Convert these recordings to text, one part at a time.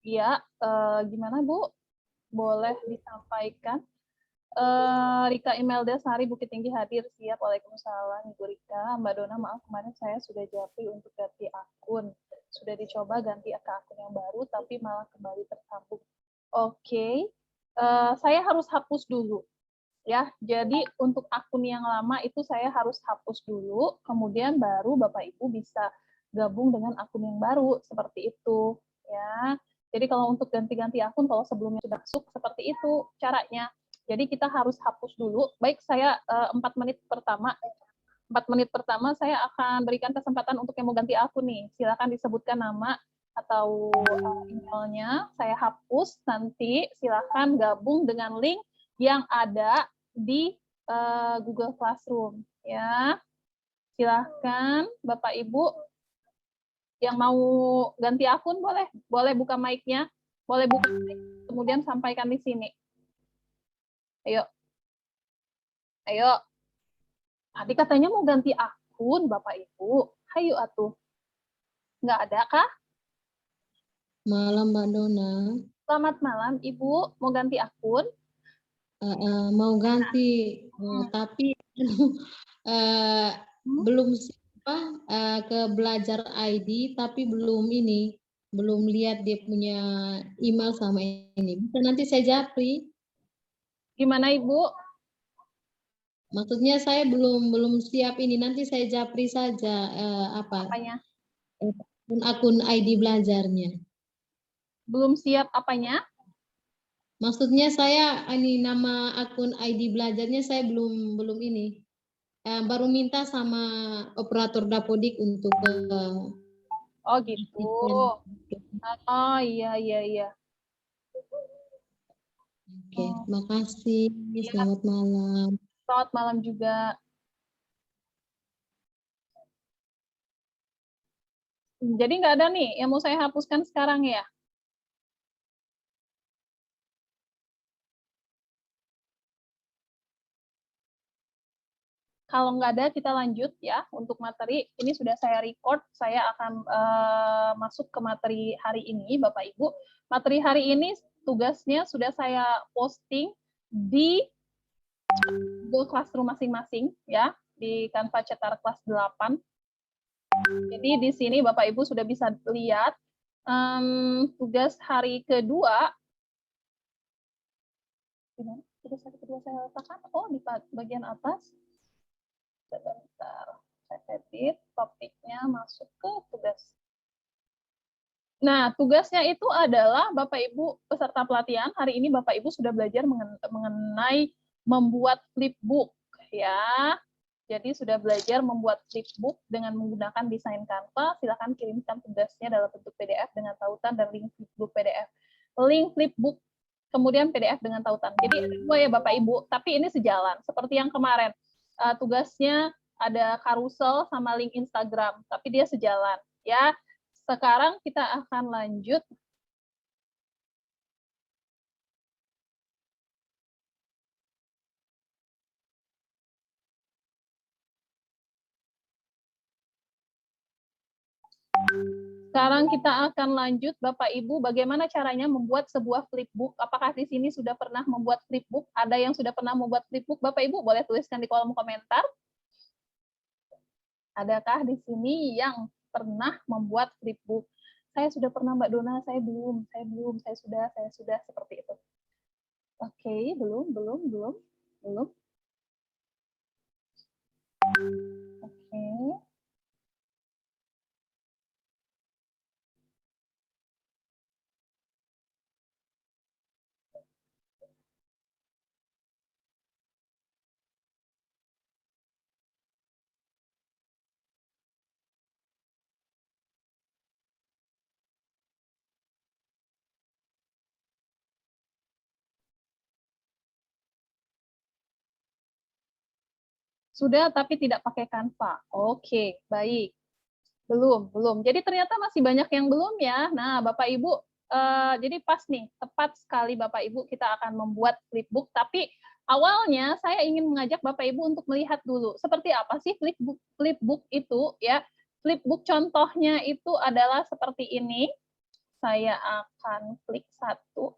Iya, gimana Bu? Boleh disampaikan? Rika Imelda Sari Bukit Tinggi hadir, siap. Waalaikumsalam Ibu Rika. Mbak Dona, maaf kemarin saya sudah japri untuk ganti akun. Sudah dicoba ganti ke akun yang baru, tapi malah kembali tersambung. Oke, saya harus hapus dulu. Ya, jadi untuk akun yang lama itu saya harus hapus dulu, kemudian baru Bapak Ibu bisa gabung dengan akun yang baru, seperti itu. Ya, jadi kalau untuk ganti-ganti akun, kalau sebelumnya sudah masuk, seperti itu caranya. Jadi kita harus hapus dulu. Baik, saya 4 menit pertama. 4 menit pertama saya akan berikan kesempatan untuk yang mau ganti akun nih. Silakan disebutkan nama atau emailnya. Saya hapus, nanti silakan gabung dengan link yang ada di Google Classroom. Ya, silakan Bapak Ibu yang mau ganti akun boleh buka mic-nya, boleh buka mic, kemudian sampaikan di sini. Ayo, ayo. Tadi katanya mau ganti akun, Bapak Ibu. Hayu atuh. Nggak ada kah? Malam Mbak Dona. Selamat malam, Ibu. Mau ganti akun? Mau ganti, tapi belum ke belajar ID, tapi belum lihat dia punya email sama ini. Bisa nanti saya japri. Gimana Ibu? Maksudnya saya belum siap ini. Nanti saya japri saja Apanya? akun ID belajarnya. Belum siap apanya? Maksudnya saya ini nama akun ID belajarnya saya belum ini. Baru minta sama operator Dapodik untuk Oh gitu. Oh iya. Oke, makasih. Selamat malam. Selamat malam juga. Jadi nggak ada nih yang mau saya hapuskan sekarang ya? Kalau nggak ada, kita lanjut ya untuk materi. Ini sudah saya record, saya akan masuk ke materi hari ini, Bapak Ibu. Materi hari ini tugasnya sudah saya posting di Google Classroom masing-masing ya, di Canva Cetar kelas 8. Jadi di sini Bapak Ibu sudah bisa lihat tugas hari kedua. Tugas hari kedua saya letakkan, di bagian atas. Sebentar, saya edit topiknya masuk ke tugas. Nah, tugasnya itu adalah Bapak Ibu peserta pelatihan. Hari ini Bapak Ibu sudah belajar mengenai membuat flipbook ya. Jadi sudah belajar membuat flipbook dengan menggunakan desain Canva. Silakan kirimkan tugasnya dalam bentuk PDF dengan tautan dan link flipbook PDF. Link flipbook kemudian PDF dengan tautan. Jadi ada dua ya Bapak Ibu, tapi ini sejalan. Seperti yang kemarin, tugasnya ada carousel sama link Instagram, tapi dia sejalan ya. Sekarang kita akan lanjut. Sekarang kita akan lanjut, Bapak Ibu, bagaimana caranya membuat sebuah flipbook. Apakah di sini sudah pernah membuat flipbook? Ada yang sudah pernah membuat flipbook? Bapak Ibu boleh tuliskan di kolom komentar. Adakah di sini yang pernah membuat flipbook? Saya sudah pernah, Mbak Dona, saya belum, saya sudah, seperti itu. Oke, belum. Oke. Sudah, tapi tidak pakai Canva. Oke, baik. Belum. Jadi ternyata masih banyak yang belum ya. Nah, Bapak Ibu, jadi pas nih, tepat sekali Bapak Ibu kita akan membuat flipbook. Tapi awalnya saya ingin mengajak Bapak Ibu untuk melihat dulu seperti apa sih flipbook itu ya. Flipbook contohnya itu adalah seperti ini. saya akan klik satu.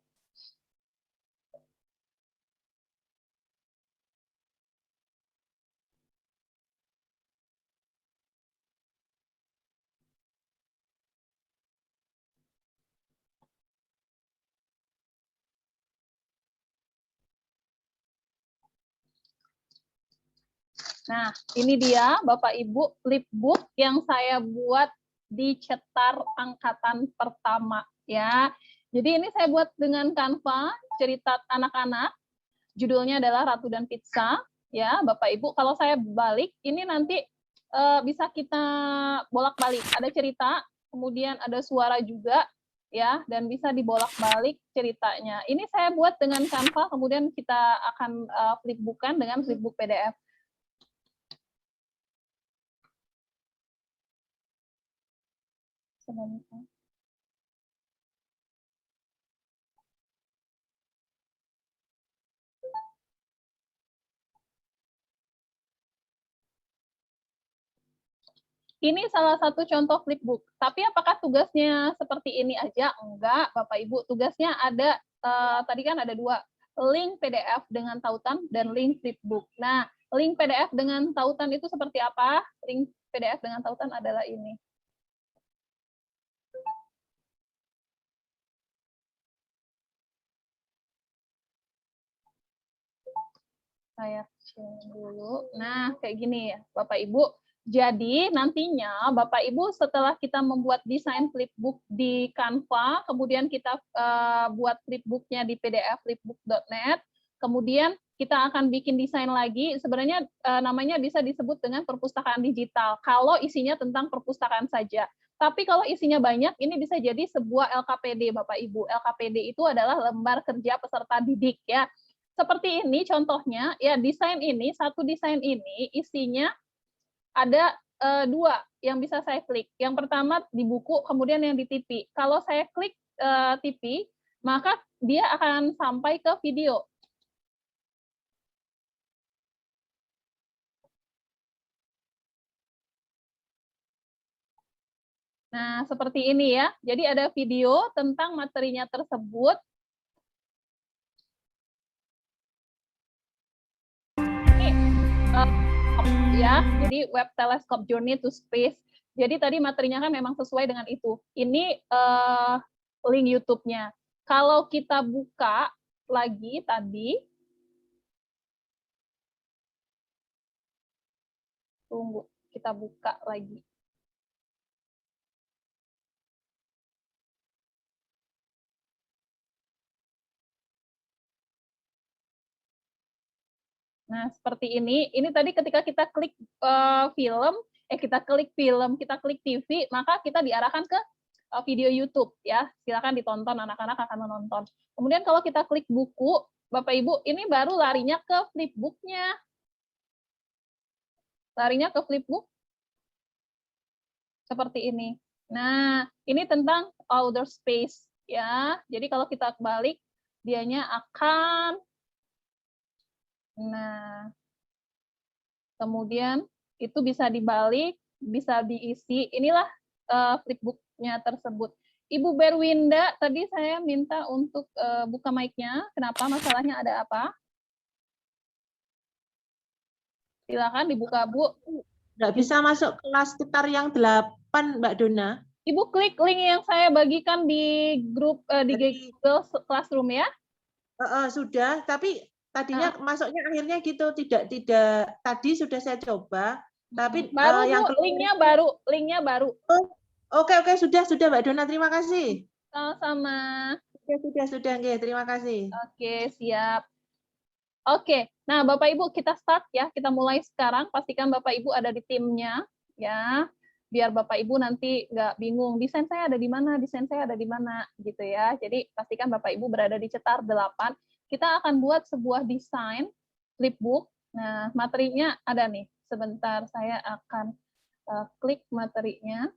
Nah, ini dia Bapak Ibu flipbook yang saya buat di Cetar angkatan pertama ya. Jadi ini saya buat dengan Canva, cerita anak-anak. Judulnya adalah Ratu dan Pizza ya, Bapak Ibu. Kalau saya balik ini nanti bisa kita bolak-balik. Ada cerita, kemudian ada suara juga ya, dan bisa dibolak-balik ceritanya. Ini saya buat dengan Canva, kemudian kita akan flipbookan dengan flipbook PDF. Sebentar. Ini salah satu contoh flipbook. Tapi apakah tugasnya seperti ini aja? Enggak, Bapak Ibu. Tugasnya ada, tadi kan ada dua. Link PDF dengan tautan dan link flipbook. Nah, link PDF dengan tautan itu seperti apa? Link PDF dengan tautan adalah ini. Saya share dulu. Nah, kayak gini ya, Bapak Ibu. Jadi nantinya Bapak Ibu setelah kita membuat desain flipbook di Canva, kemudian kita buat flipbooknya di PDF flipbook.net, kemudian kita akan bikin desain lagi. Sebenarnya namanya bisa disebut dengan perpustakaan digital kalau isinya tentang perpustakaan saja. Tapi kalau isinya banyak, ini bisa jadi sebuah LKPD, Bapak Ibu. LKPD itu adalah lembar kerja peserta didik ya. Seperti ini contohnya, ya desain ini, satu desain ini isinya ada dua yang bisa saya klik. Yang pertama di buku, kemudian yang di TV. Kalau saya klik TV, maka dia akan sampai ke video. Nah, seperti ini ya. Jadi ada video tentang materinya tersebut. Ini ya, jadi Webb Telescope Journey to Space. Jadi tadi materinya kan memang sesuai dengan itu. Ini link YouTube-nya. Kalau kita buka lagi tadi, tunggu, kita buka lagi. Nah, seperti ini. Ini tadi ketika kita klik kita klik TV, maka kita diarahkan ke video YouTube ya. Silakan ditonton, anak-anak akan menonton. Kemudian kalau kita klik buku, Bapak Ibu, ini baru larinya ke flipbook-nya. Larinya ke flipbook seperti ini. Nah, ini tentang outer space ya. Jadi kalau kita balik, dianya akan kemudian itu bisa dibalik, bisa diisi. Inilah flipbook-nya tersebut. Ibu Berwinda, tadi saya minta untuk buka mic-nya. Kenapa? Masalahnya ada apa? Silakan dibuka, Bu. Nggak bisa masuk kelas sekitar yang 8, Mbak Dona. Ibu klik link yang saya bagikan di grup di Google Classroom ya. Sudah, tapi tadinya masuknya akhirnya gitu, tidak tadi sudah saya coba, tapi baru yang Bu, linknya baru. Oke, sudah Mbak Dona, terima kasih. Sama-sama. Sudah, terima kasih. Oke, siap. Oke, nah Bapak Ibu kita start ya, kita mulai sekarang. Pastikan Bapak Ibu ada di timnya ya, biar Bapak Ibu nanti nggak bingung, desain saya ada di mana, gitu ya. Jadi pastikan Bapak Ibu berada di Cetar 8. Kita akan buat sebuah desain flipbook. Nah, materinya ada nih. Sebentar, saya akan klik materinya.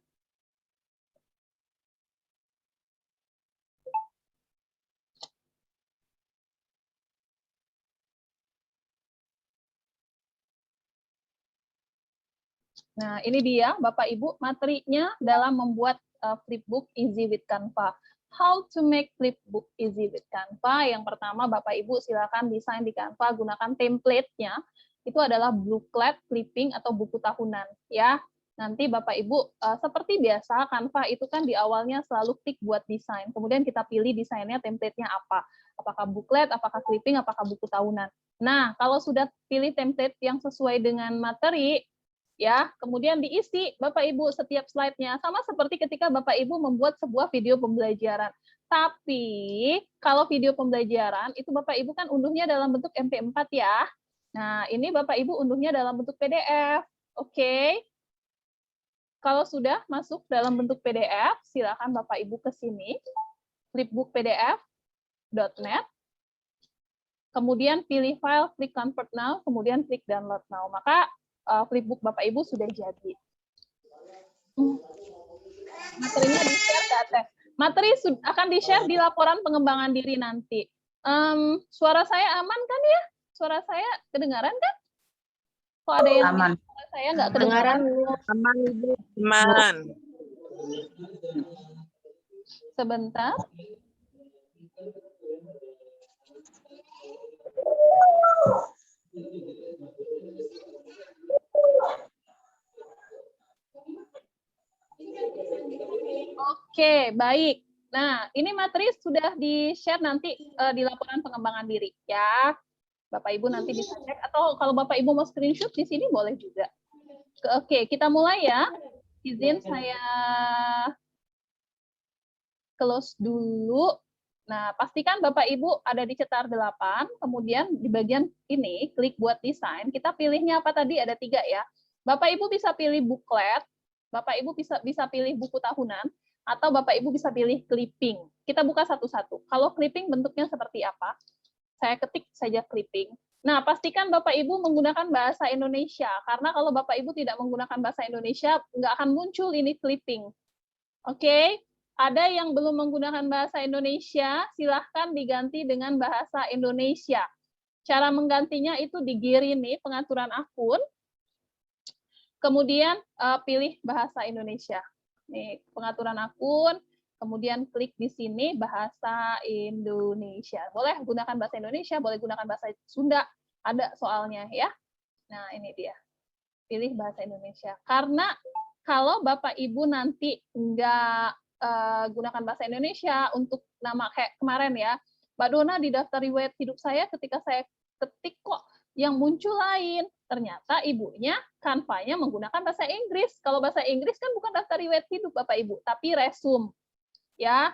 Nah, ini dia Bapak Ibu materinya dalam membuat flipbook Easy with Canva. How to make flipbook easy with Canva. Yang pertama, Bapak Ibu silakan desain di Canva, gunakan template-nya. Itu adalah booklet, clipping, atau buku tahunan. Ya, nanti Bapak Ibu, seperti biasa, Canva itu kan di awalnya selalu klik buat desain. Kemudian kita pilih desainnya, template-nya apa. Apakah booklet, apakah clipping, apakah buku tahunan. Nah, kalau sudah pilih template yang sesuai dengan materi, ya, kemudian diisi Bapak Ibu setiap slide-nya, sama seperti ketika Bapak Ibu membuat sebuah video pembelajaran. Tapi kalau video pembelajaran itu Bapak Ibu kan unduhnya dalam bentuk MP4 ya. Nah, ini Bapak Ibu unduhnya dalam bentuk PDF. Oke. Kalau sudah masuk dalam bentuk PDF, silakan Bapak Ibu ke sini, flipbookpdf.net. Kemudian pilih file, klik convert now, kemudian klik download now. Maka flipbook Bapak Ibu sudah jadi. Materinya di-share Teh. Materi akan di-share di laporan pengembangan diri nanti. Suara saya aman kan ya? Suara saya kedengaran kan? Kok ada yang Aman. suara saya nggak kedengaran? Aman, Ibu. Aman. Sebentar. Oke, baik. Nah, ini materi sudah di-share nanti di laporan pengembangan diri ya. Bapak Ibu nanti bisa cek, atau kalau Bapak Ibu mau screenshot di sini boleh juga. Oke, kita mulai ya. Izin saya close dulu. Nah, pastikan Bapak Ibu ada di cetar 8, kemudian di bagian ini, klik buat desain, kita pilihnya apa tadi? Ada 3 ya. Bapak Ibu bisa pilih booklet, Bapak Ibu bisa pilih buku tahunan, atau Bapak Ibu bisa pilih clipping. Kita buka satu-satu. Kalau clipping bentuknya seperti apa? Saya ketik saja clipping. Nah, pastikan Bapak Ibu menggunakan bahasa Indonesia, karena kalau Bapak Ibu tidak menggunakan bahasa Indonesia, nggak akan muncul ini clipping. Oke? Ada yang belum menggunakan bahasa Indonesia, silahkan diganti dengan bahasa Indonesia. Cara menggantinya itu di gear ini, pengaturan akun, kemudian pilih bahasa Indonesia. Nih, pengaturan akun, kemudian klik di sini bahasa Indonesia. Boleh gunakan bahasa Indonesia, boleh gunakan bahasa Sunda, ada soalnya ya. Nah, ini dia. Pilih bahasa Indonesia. Karena kalau Bapak Ibu nanti nggak gunakan bahasa Indonesia untuk nama kayak kemarin ya, Mbak Dona di daftar riwayat hidup saya ketika saya ketik kok yang muncul lain, ternyata ibunya Canva-nya menggunakan bahasa Inggris. Kalau bahasa Inggris kan bukan daftar riwayat hidup Bapak Ibu, tapi resume. Ya,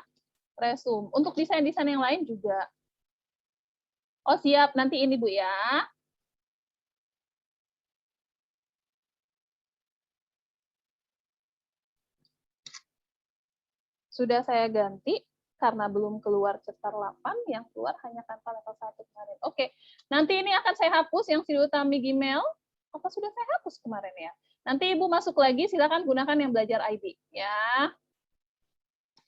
resume. Untuk desain-desain yang lain juga. Oh siap, nanti ini Bu ya. Sudah saya ganti karena belum keluar cetar 8, yang keluar hanya Canva level 1 kemarin. Oke, nanti ini akan saya hapus yang Sri Utami Gmail. Apa sudah saya hapus kemarin ya? Nanti Ibu masuk lagi, silakan gunakan yang belajar ID ya.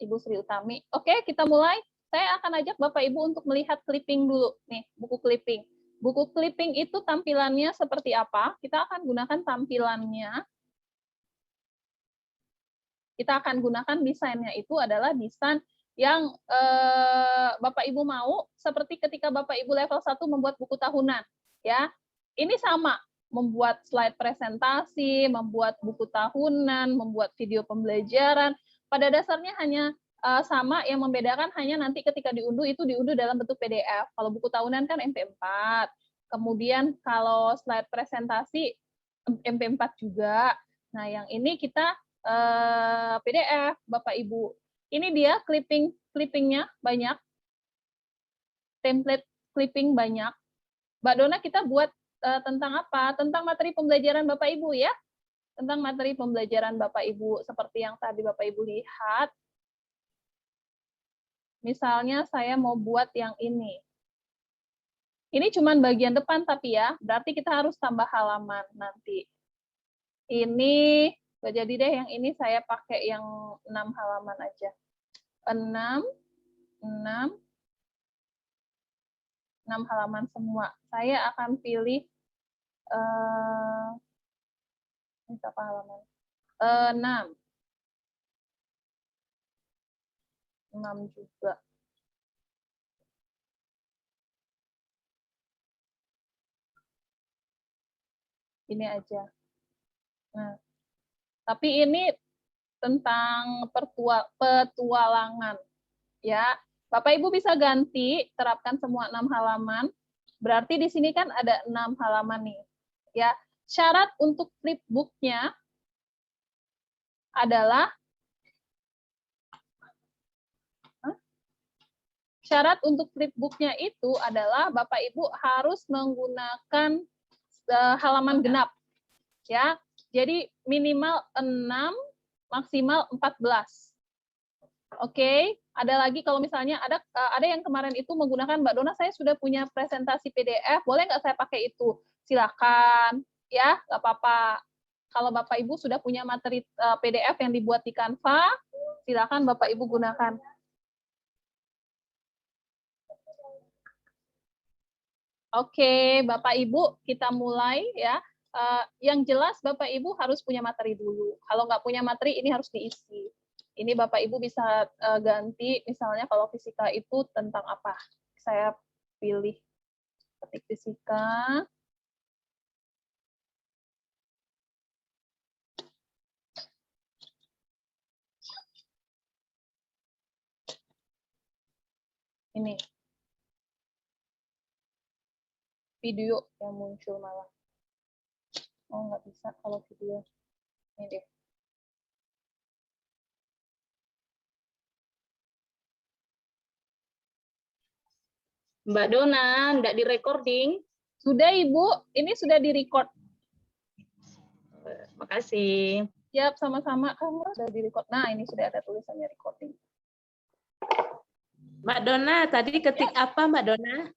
Ibu Sri Utami. Oke, kita mulai. Saya akan ajak Bapak Ibu untuk melihat clipping dulu. Nih, buku clipping. Buku clipping itu tampilannya seperti apa? Kita akan gunakan tampilannya. Kita akan gunakan desainnya itu adalah desain yang Bapak Ibu mau, seperti ketika Bapak Ibu level 1 membuat buku tahunan. Ya, ini sama, membuat slide presentasi, membuat buku tahunan, membuat video pembelajaran. Pada dasarnya hanya sama, yang membedakan hanya nanti ketika diunduh itu diunduh dalam bentuk PDF. Kalau buku tahunan kan MP4. Kemudian kalau slide presentasi MP4 juga. Nah, yang ini kita PDF, Bapak Ibu. Ini dia clippingnya banyak, template clipping banyak. Mbak Dona, kita buat tentang apa? Tentang materi pembelajaran Bapak Ibu ya. Tentang materi pembelajaran Bapak Ibu seperti yang tadi Bapak Ibu lihat. Misalnya saya mau buat yang ini. Ini cuma bagian depan tapi ya, berarti kita harus tambah halaman nanti. Ini jadi deh yang ini saya pakai yang 6 halaman aja. 6 halaman semua. Saya akan pilih ini berapa halaman? 6. 6 juga. Ini aja. Nah, tapi ini tentang petualangan. Ya, Bapak Ibu bisa ganti, terapkan semua 6 halaman. Berarti di sini kan ada 6 halaman nih. Ya, syarat untuk flipbooknya adalah Bapak Ibu harus menggunakan halaman genap. Ya, jadi minimal 6, maksimal 14. Oke, ada lagi kalau misalnya ada yang kemarin itu menggunakan Mbak Dona, saya sudah punya presentasi PDF, boleh nggak saya pakai itu? Silakan, ya, nggak apa-apa. Kalau Bapak Ibu sudah punya materi PDF yang dibuat di Canva, silakan Bapak Ibu gunakan. Oke, Bapak Ibu, kita mulai ya. Yang jelas Bapak Ibu harus punya materi dulu. Kalau nggak punya materi, ini harus diisi. Ini Bapak Ibu bisa ganti, misalnya kalau fisika itu tentang apa? Saya pilih ketik fisika. Ini. Video yang muncul malah. Oh, nggak bisa kalau video. Ini deh. Mbak Dona, enggak di-recording? Sudah, Ibu. Ini sudah di-record. Makasih. Siap, sama-sama. Kamu sudah di-record. Nah, ini sudah ada tulisannya recording. Mbak Dona, tadi ketik apa Mbak Dona?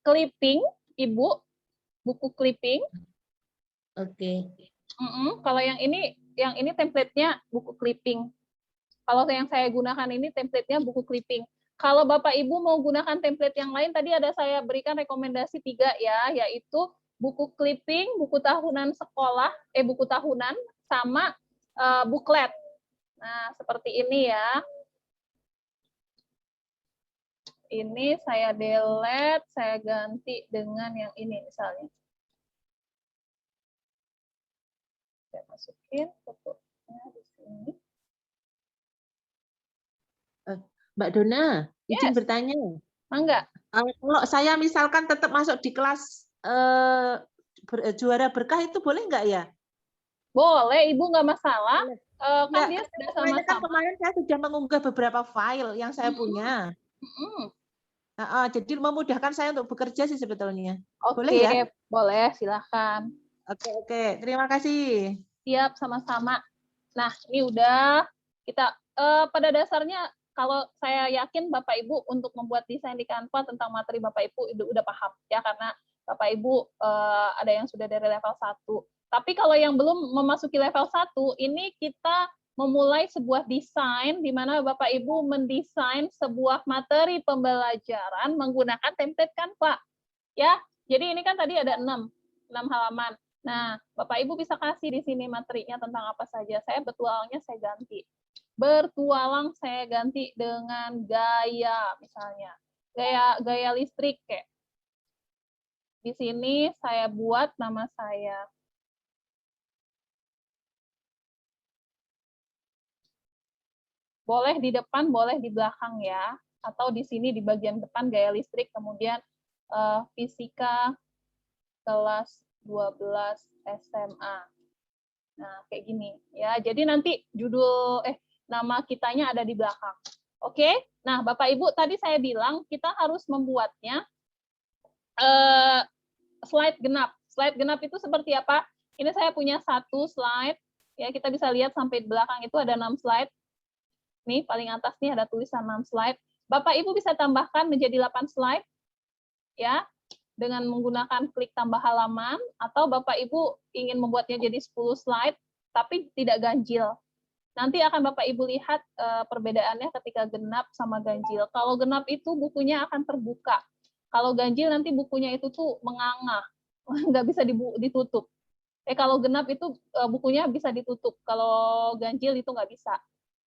Clipping, Ibu. Buku clipping. Oke. Kalau yang ini template-nya buku clipping. Kalau yang saya gunakan ini template-nya buku clipping. Kalau Bapak Ibu mau gunakan template yang lain, tadi ada saya berikan rekomendasi 3 ya, yaitu buku clipping, buku tahunan sekolah, buku tahunan, sama buklet. Nah, seperti ini ya. Ini saya delete, saya ganti dengan yang ini misalnya. Saya masukin fotonya di sini. Mbak Dona, izin Yes. bertanya. Mangga. Kalau saya misalkan tetap masuk di kelas juara berkah itu boleh nggak ya? Boleh, Ibu, nggak masalah. Kan Ya, dia sudah kan sama-sama. kemarin saya sudah mengunggah beberapa file yang saya punya. Jadi memudahkan saya untuk bekerja sih sebetulnya. Boleh ya? Boleh, silakan. Oke. Terima kasih. Siap, sama-sama. Nah, ini udah kita pada dasarnya kalau saya yakin Bapak Ibu untuk membuat desain di Canva tentang materi Bapak Ibu itu udah paham ya, karena Bapak Ibu ada yang sudah dari level 1. Tapi kalau yang belum memasuki level 1, ini kita memulai sebuah desain di mana Bapak Ibu mendesain sebuah materi pembelajaran menggunakan template Canva. Ya. Jadi ini kan tadi ada 6 halaman. Nah, Bapak Ibu bisa kasih di sini materinya tentang apa saja. Saya bertualangnya saya ganti. Bertualang saya ganti dengan gaya misalnya. Gaya listrik kayak. Di sini saya buat nama saya. Boleh di depan, boleh di belakang ya. Atau di sini di bagian depan gaya listrik, kemudian fisika kelas 12 SMA. Nah, kayak gini ya. Jadi nanti nama kitanya ada di belakang. Oke? Nah, Bapak Ibu, tadi saya bilang kita harus membuatnya slide genap. Slide genap itu seperti apa? Ini saya punya 1 slide. Ya, kita bisa lihat sampai di belakang itu ada 6 slide. Nih, paling atas nih ada tulisan 6 slide. Bapak Ibu bisa tambahkan menjadi 8 slide. Ya, dengan menggunakan klik tambah halaman, atau Bapak Ibu ingin membuatnya jadi 10 slide, tapi tidak ganjil. Nanti akan Bapak Ibu lihat perbedaannya ketika genap sama ganjil. Kalau genap itu bukunya akan terbuka. Kalau ganjil nanti bukunya itu tuh menganga, nggak bisa ditutup. Kalau genap itu bukunya bisa ditutup, kalau ganjil itu nggak bisa.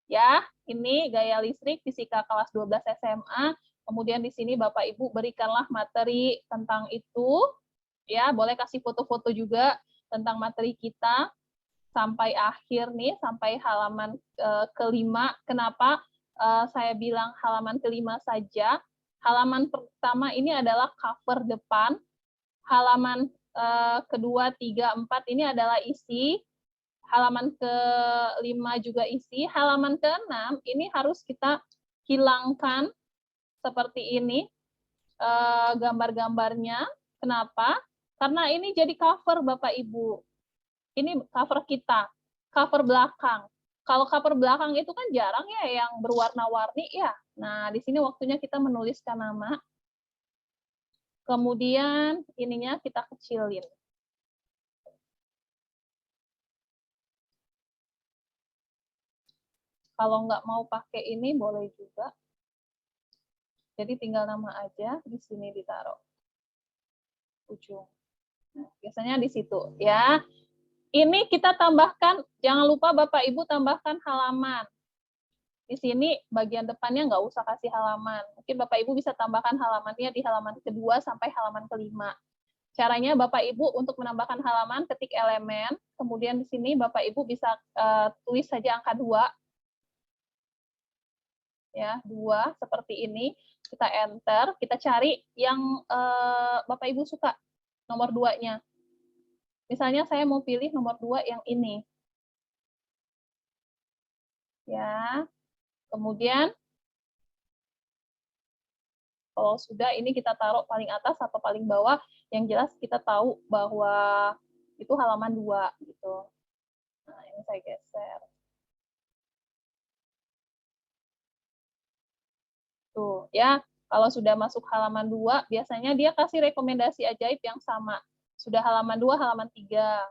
Ya, ini gaya listrik fisika kelas 12 SMA. Kemudian di sini Bapak Ibu berikanlah materi tentang itu. Ya, boleh kasih foto-foto juga tentang materi kita sampai akhir nih, sampai halaman kelima. Kenapa saya bilang halaman kelima saja? Halaman pertama ini adalah cover depan. Halaman kedua, tiga, empat ini adalah isi. Halaman ke-5 juga isi. Halaman ke-6 ini harus kita hilangkan seperti ini gambar-gambarnya. Kenapa? Karena ini jadi cover Bapak Ibu. Ini cover kita, cover belakang. Kalau cover belakang itu kan jarang ya yang berwarna-warni ya. Nah, di sini waktunya kita menuliskan nama. Kemudian ininya kita kecilin. Kalau nggak mau pakai ini boleh juga. Jadi tinggal nama aja di sini ditaruh ujung. Nah, biasanya di situ ya. Ini kita tambahkan, jangan lupa Bapak Ibu tambahkan halaman. Di sini bagian depannya nggak usah kasih halaman. Mungkin Bapak Ibu bisa tambahkan halamannya di halaman kedua sampai halaman kelima. Caranya Bapak Ibu untuk menambahkan halaman ketik elemen, kemudian di sini Bapak Ibu bisa tulis saja angka 2. Ya, 2 seperti ini. Kita enter, kita cari yang Bapak Ibu suka, nomor 2-nya. Misalnya saya mau pilih nomor 2 yang ini. Ya, kemudian kalau sudah ini kita taruh paling atas atau paling bawah, yang jelas kita tahu bahwa itu halaman 2 gitu. Nah, ini saya geser. Tuh, ya. Kalau sudah masuk halaman 2, biasanya dia kasih rekomendasi ajaib yang sama. Sudah halaman 2, halaman 3.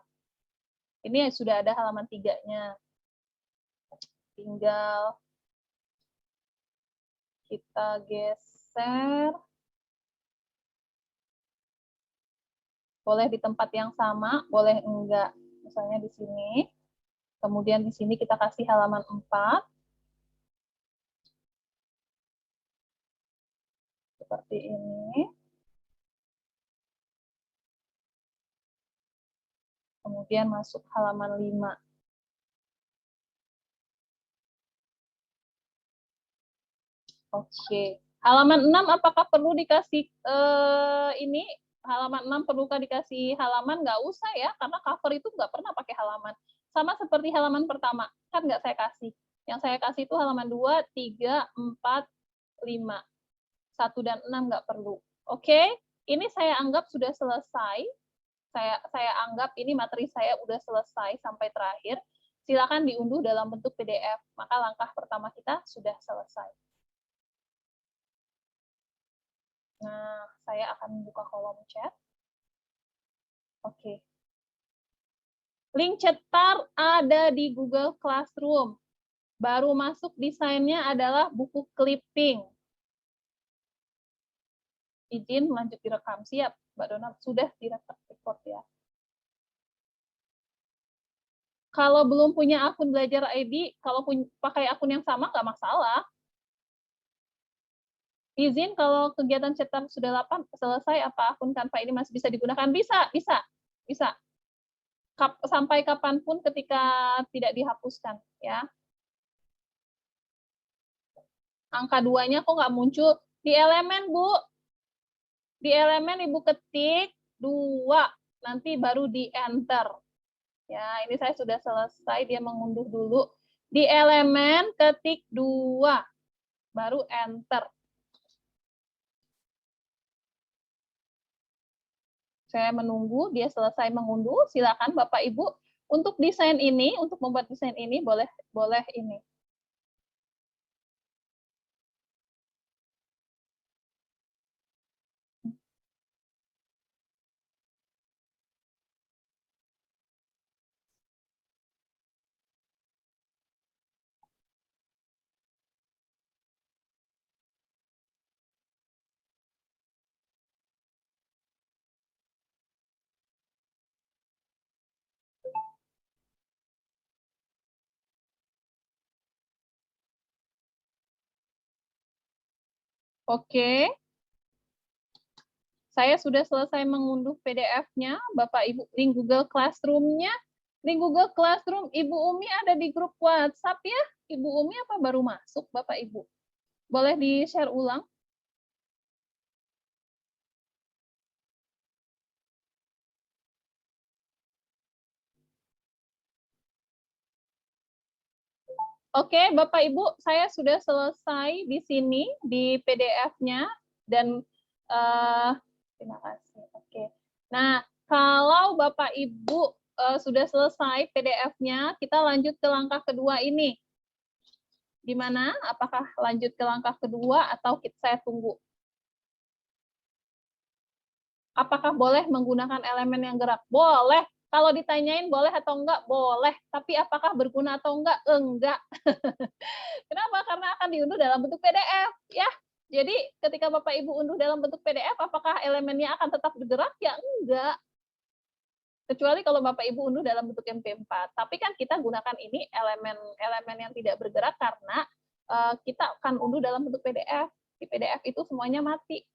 Ini sudah ada halaman 3-nya. Tinggal kita geser. Boleh di tempat yang sama, boleh enggak. Misalnya di sini. Kemudian di sini kita kasih halaman 4. Seperti ini. Kemudian masuk halaman 5. Oke. Halaman 6 apakah perlu dikasih ini? Halaman 6 perlukah dikasih halaman? Nggak usah ya, karena cover itu nggak pernah pakai halaman. Sama seperti halaman pertama, kan nggak saya kasih. Yang saya kasih itu halaman 2, 3, 4, 5. 1 dan 6 nggak perlu. Oke, ini saya anggap sudah selesai. Saya anggap ini materi saya udah selesai sampai terakhir. Silakan diunduh dalam bentuk PDF. Maka langkah pertama kita sudah selesai. Nah, saya akan buka kolom chat. Oke. Link cetar ada di Google Classroom. Baru masuk desainnya adalah buku clipping. Izin lanjut direkam. Siap, Mbak Dona. Sudah direkord ya. Kalau belum punya akun Belajar ID, kalau pakai akun yang sama, nggak masalah. Izin kalau kegiatan cetak sudah selesai, apa akun Canva ini masih bisa digunakan? Bisa. Sampai kapanpun ketika tidak dihapuskan. Ya. Angka 2-nya kok nggak muncul? Di elemen, Bu. Di elemen Ibu ketik 2. Nanti baru di enter. Ya, ini saya sudah selesai, dia mengunduh dulu. Di elemen ketik 2. Baru enter. Saya menunggu dia selesai mengunduh. Silakan Bapak Ibu untuk desain ini, untuk membuat desain ini boleh ini. Oke. Saya sudah selesai mengunduh PDF-nya, Bapak Ibu, link Google Classroom-nya. Link Google Classroom, Ibu Umi ada di grup WhatsApp ya? Ibu Umi apa baru masuk, Bapak Ibu? Boleh di-share ulang? Oke, Bapak Ibu, saya sudah selesai di sini di PDF-nya dan terima kasih. Oke. Nah, kalau Bapak Ibu sudah selesai PDF-nya, kita lanjut ke langkah kedua ini. Di mana? Apakah lanjut ke langkah kedua atau saya tunggu? Apakah boleh menggunakan elemen yang gerak? Boleh. Kalau ditanyain boleh atau enggak? Boleh. Tapi apakah berguna atau enggak? Enggak. Kenapa? Karena akan diunduh dalam bentuk PDF. Ya. Jadi ketika Bapak Ibu unduh dalam bentuk PDF, apakah elemennya akan tetap bergerak? Ya enggak. Kecuali kalau Bapak Ibu unduh dalam bentuk MP4. Tapi kan kita gunakan ini elemen yang tidak bergerak karena kita akan unduh dalam bentuk PDF. Di PDF itu semuanya mati.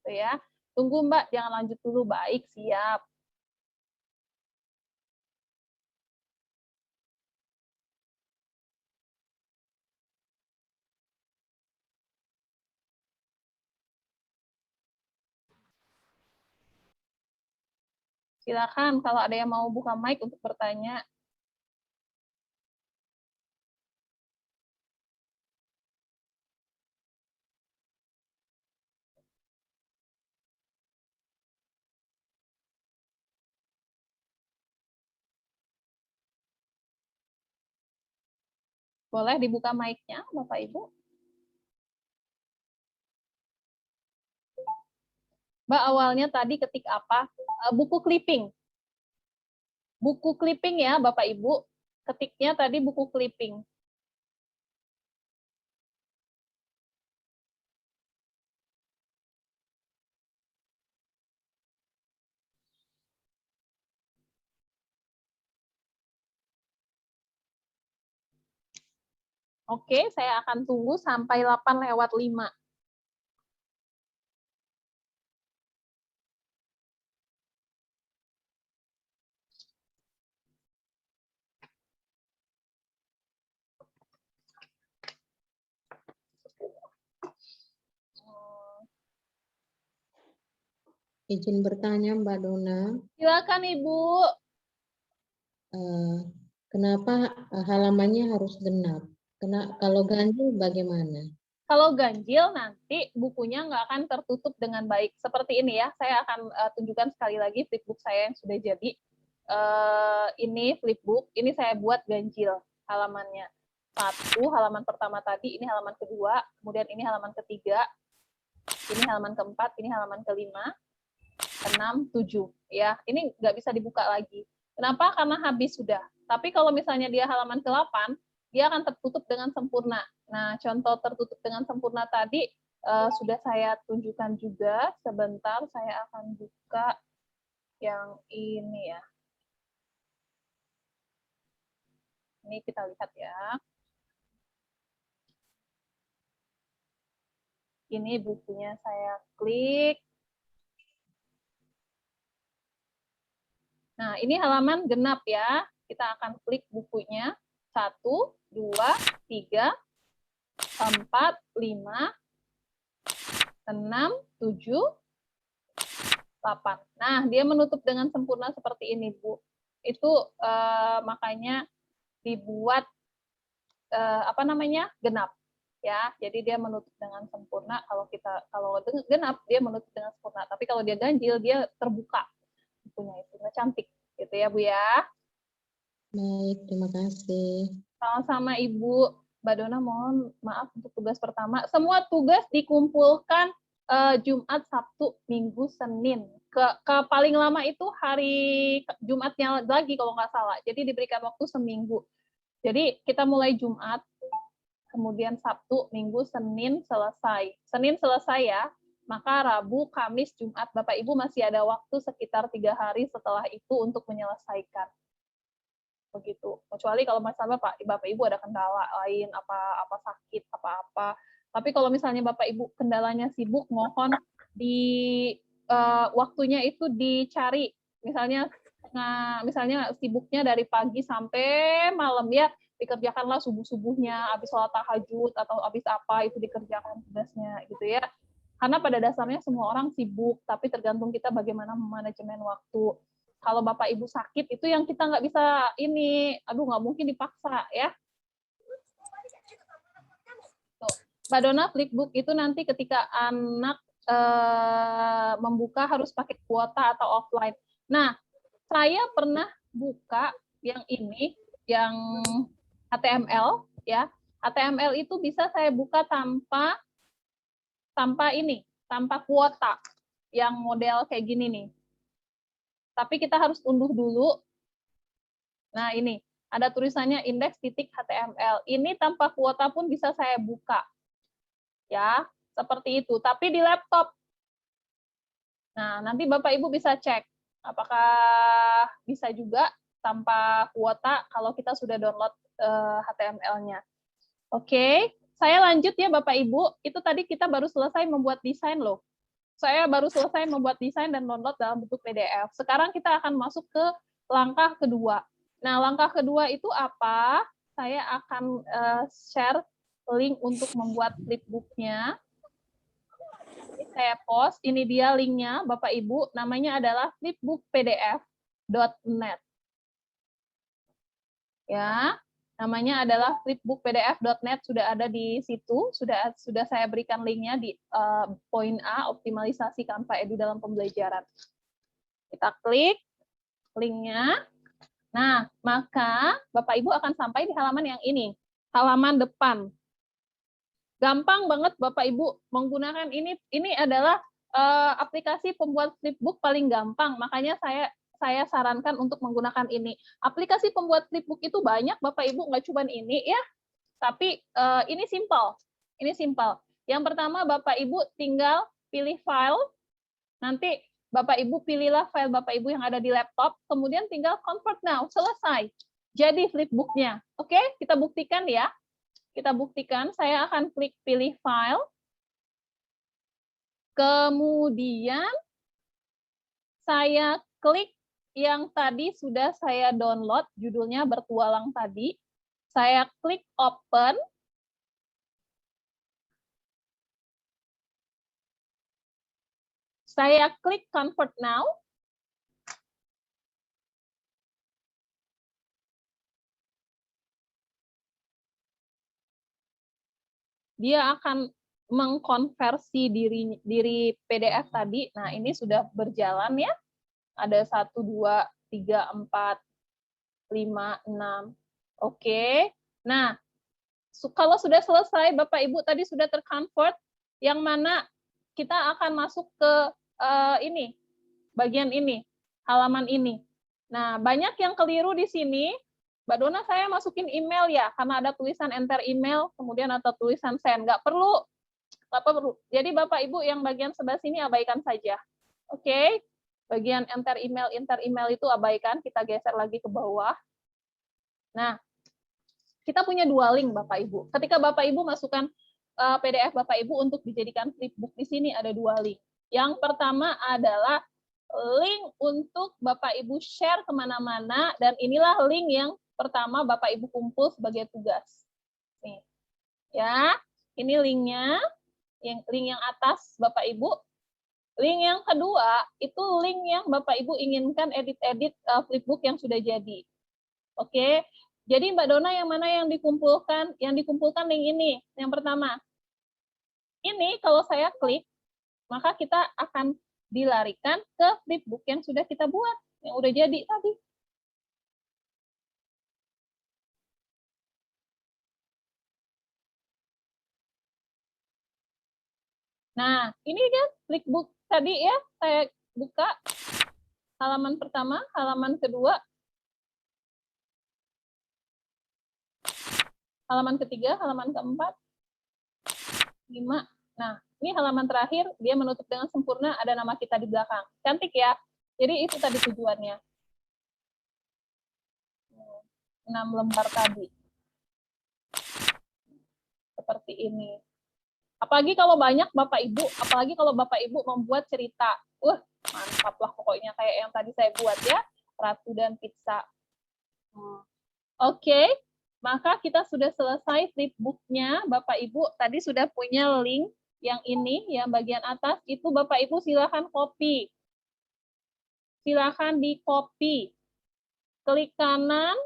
Gitu ya. Tunggu Mbak, jangan lanjut dulu. Baik, siap. Silakan kalau ada yang mau buka mic untuk bertanya. Boleh dibuka mic-nya, Bapak Ibu? Mbak, awalnya tadi ketik apa? Buku clipping. Buku clipping ya, Bapak Ibu. Ketiknya tadi buku clipping. Oke, saya akan tunggu sampai 8:05. Izin bertanya Mbak Dona, Silakan Ibu. kenapa halamannya harus genap? Kalau ganjil bagaimana? Kalau ganjil nanti bukunya nggak akan tertutup dengan baik. Seperti ini ya, saya akan tunjukkan sekali lagi flipbook saya yang sudah jadi. Ini flipbook, ini saya buat ganjil halamannya. 1, halaman pertama tadi, ini halaman kedua, kemudian ini halaman ketiga, ini halaman keempat, ini halaman kelima, 6, 7. Ya, ini nggak bisa dibuka lagi. Kenapa? Karena habis sudah. Tapi kalau misalnya dia halaman ke-8, dia akan tertutup dengan sempurna. Nah, contoh tertutup dengan sempurna tadi sudah saya tunjukkan juga. Sebentar, saya akan buka yang ini ya. Ini kita lihat ya. Ini bukunya saya klik. Nah, ini halaman genap ya. Kita akan klik bukunya. 1, 2, 3, 4, 5, 6, 7, 8. Nah, dia menutup dengan sempurna seperti ini, Bu. Itu makanya dibuat genap ya. Jadi dia menutup dengan sempurna. Kalau genap dia menutup dengan sempurna. Tapi kalau dia ganjil dia terbuka. Bukunya itu cantik gitu ya, Bu ya. Baik, terima kasih. Sama-sama Ibu. Mbak Dona mohon maaf untuk tugas pertama. Semua tugas dikumpulkan Jumat, Sabtu, Minggu, Senin. Ke paling lama itu hari Jumatnya lagi kalau nggak salah. Jadi diberikan waktu seminggu. Jadi kita mulai Jumat, kemudian Sabtu, Minggu, Senin selesai. Senin selesai ya. Maka Rabu, Kamis, Jumat, Bapak Ibu masih ada waktu sekitar 3 hari setelah itu untuk menyelesaikan. Begitu. Kecuali kalau masalah Bapak Ibu ada kendala lain, apa sakit, apa-apa, Tapi kalau misalnya Bapak Ibu kendalanya sibuk, mohon di waktunya itu dicari. Misalnya sibuknya dari pagi sampai malam ya, dikerjakanlah subuh-subuhnya, habis sholat tahajud atau habis apa itu dikerjakan tugasnya gitu ya. Karena pada dasarnya semua orang sibuk, tapi tergantung kita bagaimana memanajemen waktu. Kalau Bapak Ibu sakit itu yang kita nggak bisa nggak mungkin dipaksa ya. Tuh. Mbak Dona, Flipbook itu nanti ketika anak membuka harus pakai kuota atau offline. Nah, saya pernah buka yang ini, yang HTML ya. HTML itu bisa saya buka tanpa kuota yang model kayak gini nih. Tapi kita harus unduh dulu. Nah, ini ada tulisannya index.html. Ini tanpa kuota pun bisa saya buka. Ya, seperti itu. Tapi di laptop. Nah, nanti Bapak Ibu bisa cek apakah bisa juga tanpa kuota kalau kita sudah download HTML-nya. Oke, saya lanjut ya Bapak Ibu. Itu tadi kita baru selesai membuat desain loh. Saya baru selesai membuat desain dan download dalam bentuk PDF. Sekarang kita akan masuk ke langkah kedua. Nah, langkah kedua itu apa? Saya akan share link untuk membuat flipbook-nya. Saya post, ini dia linknya Bapak Ibu, namanya adalah flipbookpdf.net. Ya, namanya adalah flipbookpdf.net, sudah ada di situ, sudah saya berikan linknya di poin A, optimalisasi Canva Edu dalam pembelajaran. Kita klik linknya. Nah, maka Bapak Ibu akan sampai di halaman yang ini, halaman depan. Gampang banget Bapak Ibu menggunakan ini. Ini adalah aplikasi pembuat flipbook paling gampang. Makanya saya sarankan untuk menggunakan ini. Aplikasi pembuat flipbook itu banyak Bapak Ibu, nggak cuma ini ya. Tapi ini simple. Ini simple. Yang pertama Bapak Ibu tinggal pilih file. Nanti Bapak Ibu pilihlah file Bapak Ibu yang ada di laptop. Kemudian tinggal convert now. Selesai. Jadi flipbooknya. Oke, kita buktikan ya. Kita buktikan, saya akan klik pilih file. Kemudian saya klik yang tadi sudah saya download, judulnya bertualang tadi. Saya klik open. Saya klik convert now. Dia akan mengkonversi diri PDF tadi. Nah, ini sudah berjalan ya. Ada 1, 2, 3, 4, 5, 6. Oke. Nah, kalau sudah selesai, Bapak Ibu tadi sudah terconvert, yang mana kita akan masuk ke ini, bagian ini, halaman ini. Nah, banyak yang keliru di sini. Mbak Dona, saya masukin email ya, karena ada tulisan enter email, kemudian atau tulisan send. Nggak perlu. Jadi Bapak Ibu yang bagian sebelah sini abaikan saja. Oke? Bagian enter email itu abaikan, kita geser lagi ke bawah. Nah, kita punya 2 link Bapak Ibu. Ketika Bapak Ibu masukkan PDF Bapak Ibu untuk dijadikan flipbook, di sini ada 2 link. Yang pertama adalah link untuk Bapak Ibu share kemana-mana, dan inilah link yang pertama Bapak Ibu kumpul sebagai tugas. Nih, ya, ini linknya, link yang atas Bapak Ibu. Link yang kedua itu link yang Bapak Ibu inginkan edit-edit flipbook yang sudah jadi. Oke, jadi Mbak Dona yang mana yang dikumpulkan? Yang dikumpulkan link ini. Yang pertama, ini kalau saya klik, maka kita akan dilarikan ke flipbook yang sudah kita buat, yang udah jadi tadi. Nah, ini kan flipbook tadi ya, saya buka halaman pertama, halaman kedua, halaman ketiga, halaman keempat, 5. Nah, ini halaman terakhir, dia menutup dengan sempurna, ada nama kita di belakang. Cantik ya? Jadi itu tadi tujuannya. 6 lembar tadi. Seperti ini. Apalagi kalau banyak Bapak Ibu, apalagi kalau Bapak Ibu membuat cerita. Mantap lah pokoknya kayak yang tadi saya buat ya, Ratu dan Pizza. Oke, maka kita sudah selesai flipbooknya, Bapak Ibu. Tadi sudah punya link yang ini, yang bagian atas, itu Bapak Ibu silakan copy. Silakan di copy. Klik kanan,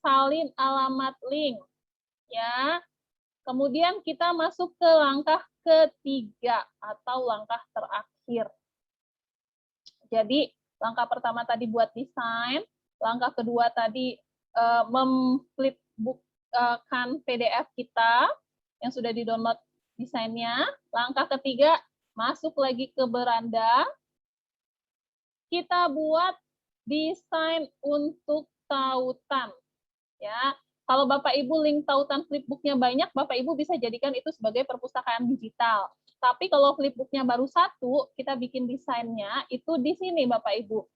salin alamat link. Ya. Kemudian kita masuk ke langkah ketiga atau langkah terakhir. Jadi, langkah pertama tadi buat desain, langkah kedua tadi memflipbookkan PDF kita yang sudah di-download desainnya. Langkah ketiga, masuk lagi ke beranda. Kita buat desain untuk tautan. Ya, kalau Bapak Ibu link tautan flipbooknya banyak, Bapak Ibu bisa jadikan itu sebagai perpustakaan digital. Tapi kalau flipbooknya baru satu, kita bikin desainnya itu di sini Bapak Ibu.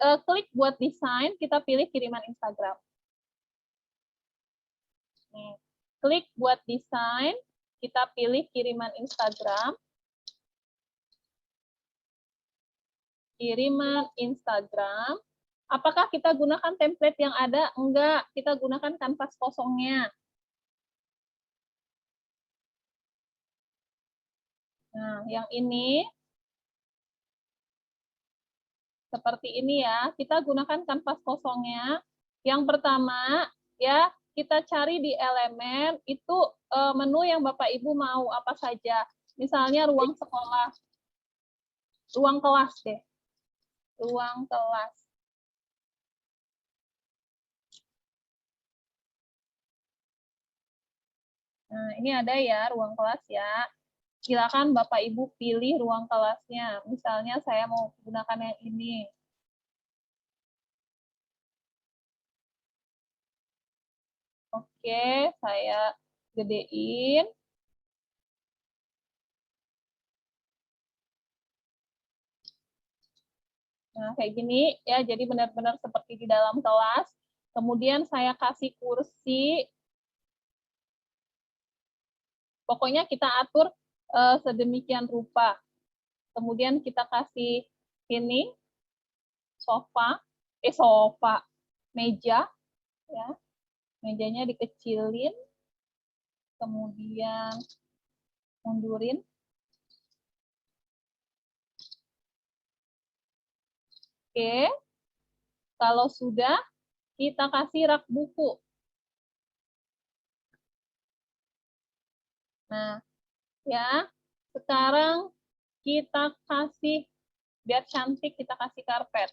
Klik buat desain, kita pilih kiriman Instagram. Nih, klik buat desain, kita pilih kiriman Instagram. Kiriman Instagram. Apakah kita gunakan template yang ada? Enggak, kita gunakan kanvas kosongnya. Nah, yang ini seperti ini ya, kita gunakan kanvas kosongnya. Yang pertama, ya kita cari di elemen, itu menu yang Bapak Ibu mau apa saja. Misalnya ruang sekolah, ruang kelas deh. Ruang kelas. Nah, ini ada ya, ruang kelas ya. Silakan Bapak Ibu pilih ruang kelasnya. Misalnya saya mau gunakan yang ini. Oke, saya gedein. Nah, kayak gini ya, jadi benar-benar seperti di dalam kelas. Kemudian saya kasih kursi. Pokoknya kita atur sedemikian rupa. Kemudian kita kasih ini sofa, meja ya. Mejanya dikecilin. Kemudian mundurin. Oke. Kalau sudah, kita kasih rak buku. Nah, ya. Sekarang kita kasih, biar cantik, kita kasih karpet.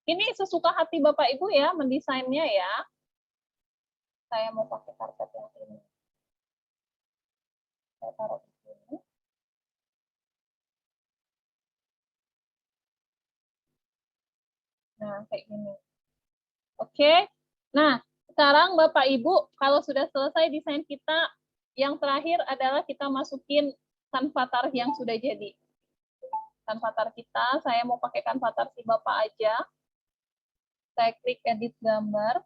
Ini sesuka hati Bapak Ibu ya, mendesainnya ya. Saya mau pakai karpet yang ini. Saya taruh di sini. Nah, kayak gini. Oke. Nah, sekarang Bapak Ibu, kalau sudah selesai desain kita, yang terakhir adalah kita masukin kanvatar yang sudah jadi. Kanvatar kita, saya mau pakai kanvatar si Bapak aja. Saya klik edit gambar.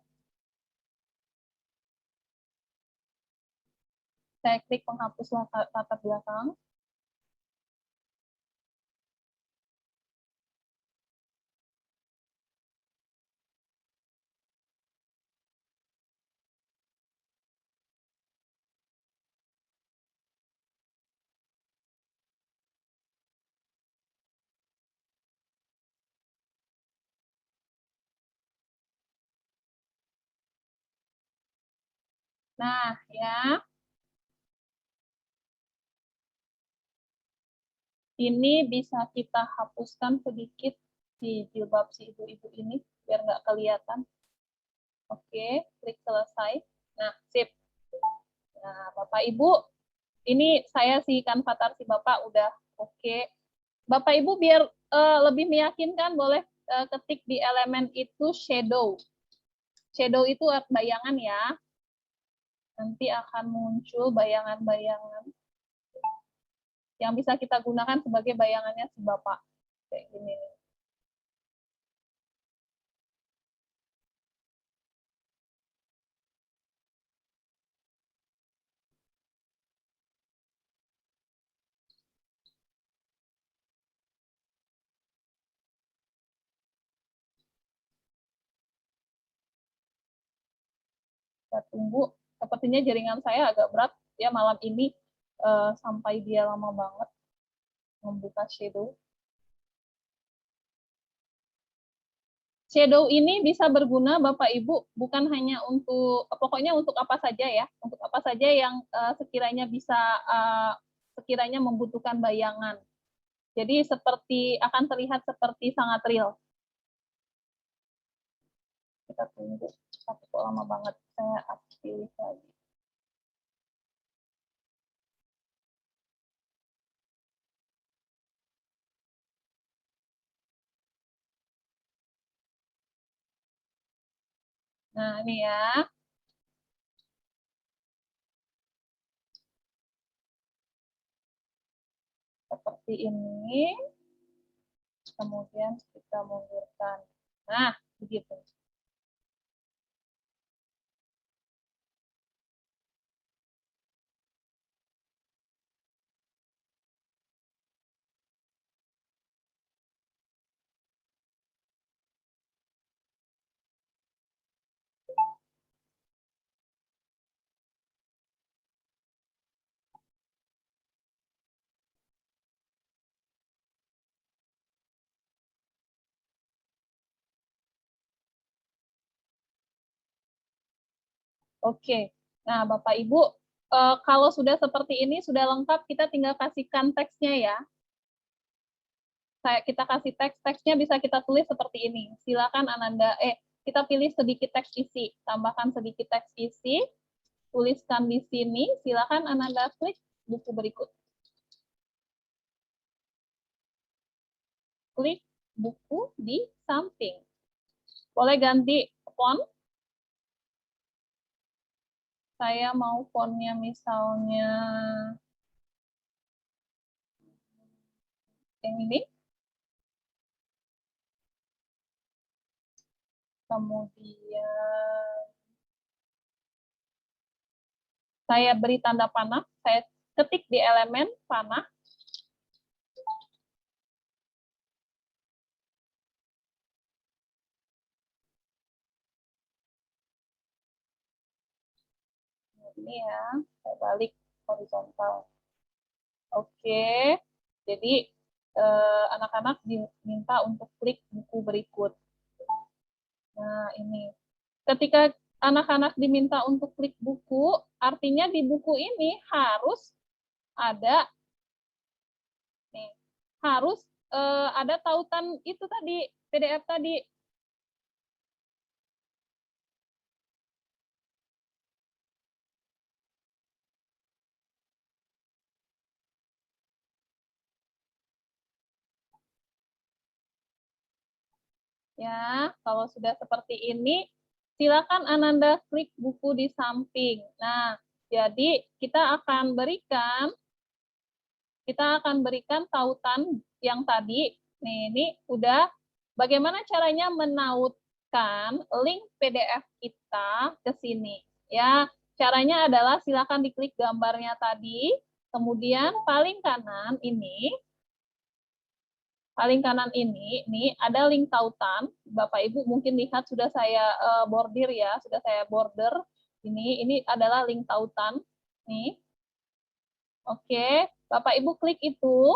Saya klik penghapus latar belakang. Nah, ya. Ini bisa kita hapuskan sedikit di jilbab si ibu-ibu ini, biar nggak kelihatan. Oke, klik selesai. Nah, sip. Nah, Bapak Ibu, ini saya si kanvatar si Bapak udah oke. Bapak Ibu biar lebih meyakinkan, boleh ketik di elemen itu shadow. Shadow itu bayangan ya. Nanti akan muncul bayangan-bayangan yang bisa kita gunakan sebagai bayangannya si Bapak. Kayak gini nih. Kita tunggu. Sepertinya jaringan saya agak berat ya malam ini, sampai dia lama banget membuka shadow. Shadow ini bisa berguna Bapak Ibu bukan hanya untuk, pokoknya untuk apa saja ya, untuk apa saja yang sekiranya bisa sekiranya membutuhkan bayangan. Jadi seperti akan terlihat seperti sangat real. Kita tunggu, tapi kok lama banget saya aktif lagi. Nah, ini ya. Seperti ini. Kemudian kita mundurkan. Nah, begitu. Oke, nah Bapak Ibu, kalau sudah seperti ini, sudah lengkap, kita tinggal kasihkan teksnya ya. Kita kasih teksnya bisa kita tulis seperti ini. Silakan Ananda, kita pilih sedikit teks isi, tambahkan sedikit teks isi, tuliskan di sini, silakan Ananda klik buku berikut. Klik buku di samping. Boleh ganti font. Saya mau fontnya misalnya yang ini. Kemudian saya beri tanda panah, saya ketik di elemen panah. Ini ya, saya balik horizontal. Oke, jadi anak-anak diminta untuk klik buku berikut. Nah, ini. Ketika anak-anak diminta untuk klik buku, artinya di buku ini harus ada nih, harus ada tautan itu tadi, PDF tadi. Ya, kalau sudah seperti ini, silakan Ananda klik buku di samping. Nah, jadi kita akan berikan tautan yang tadi. Nih, ini udah bagaimana caranya menautkan link PDF kita ke sini. Ya, caranya adalah silakan diklik gambarnya tadi, kemudian paling kanan ini ada link tautan. Bapak Ibu mungkin lihat sudah saya bordir ya, sudah saya border. Ini adalah link tautan. Nih. Oke, Bapak Ibu klik itu.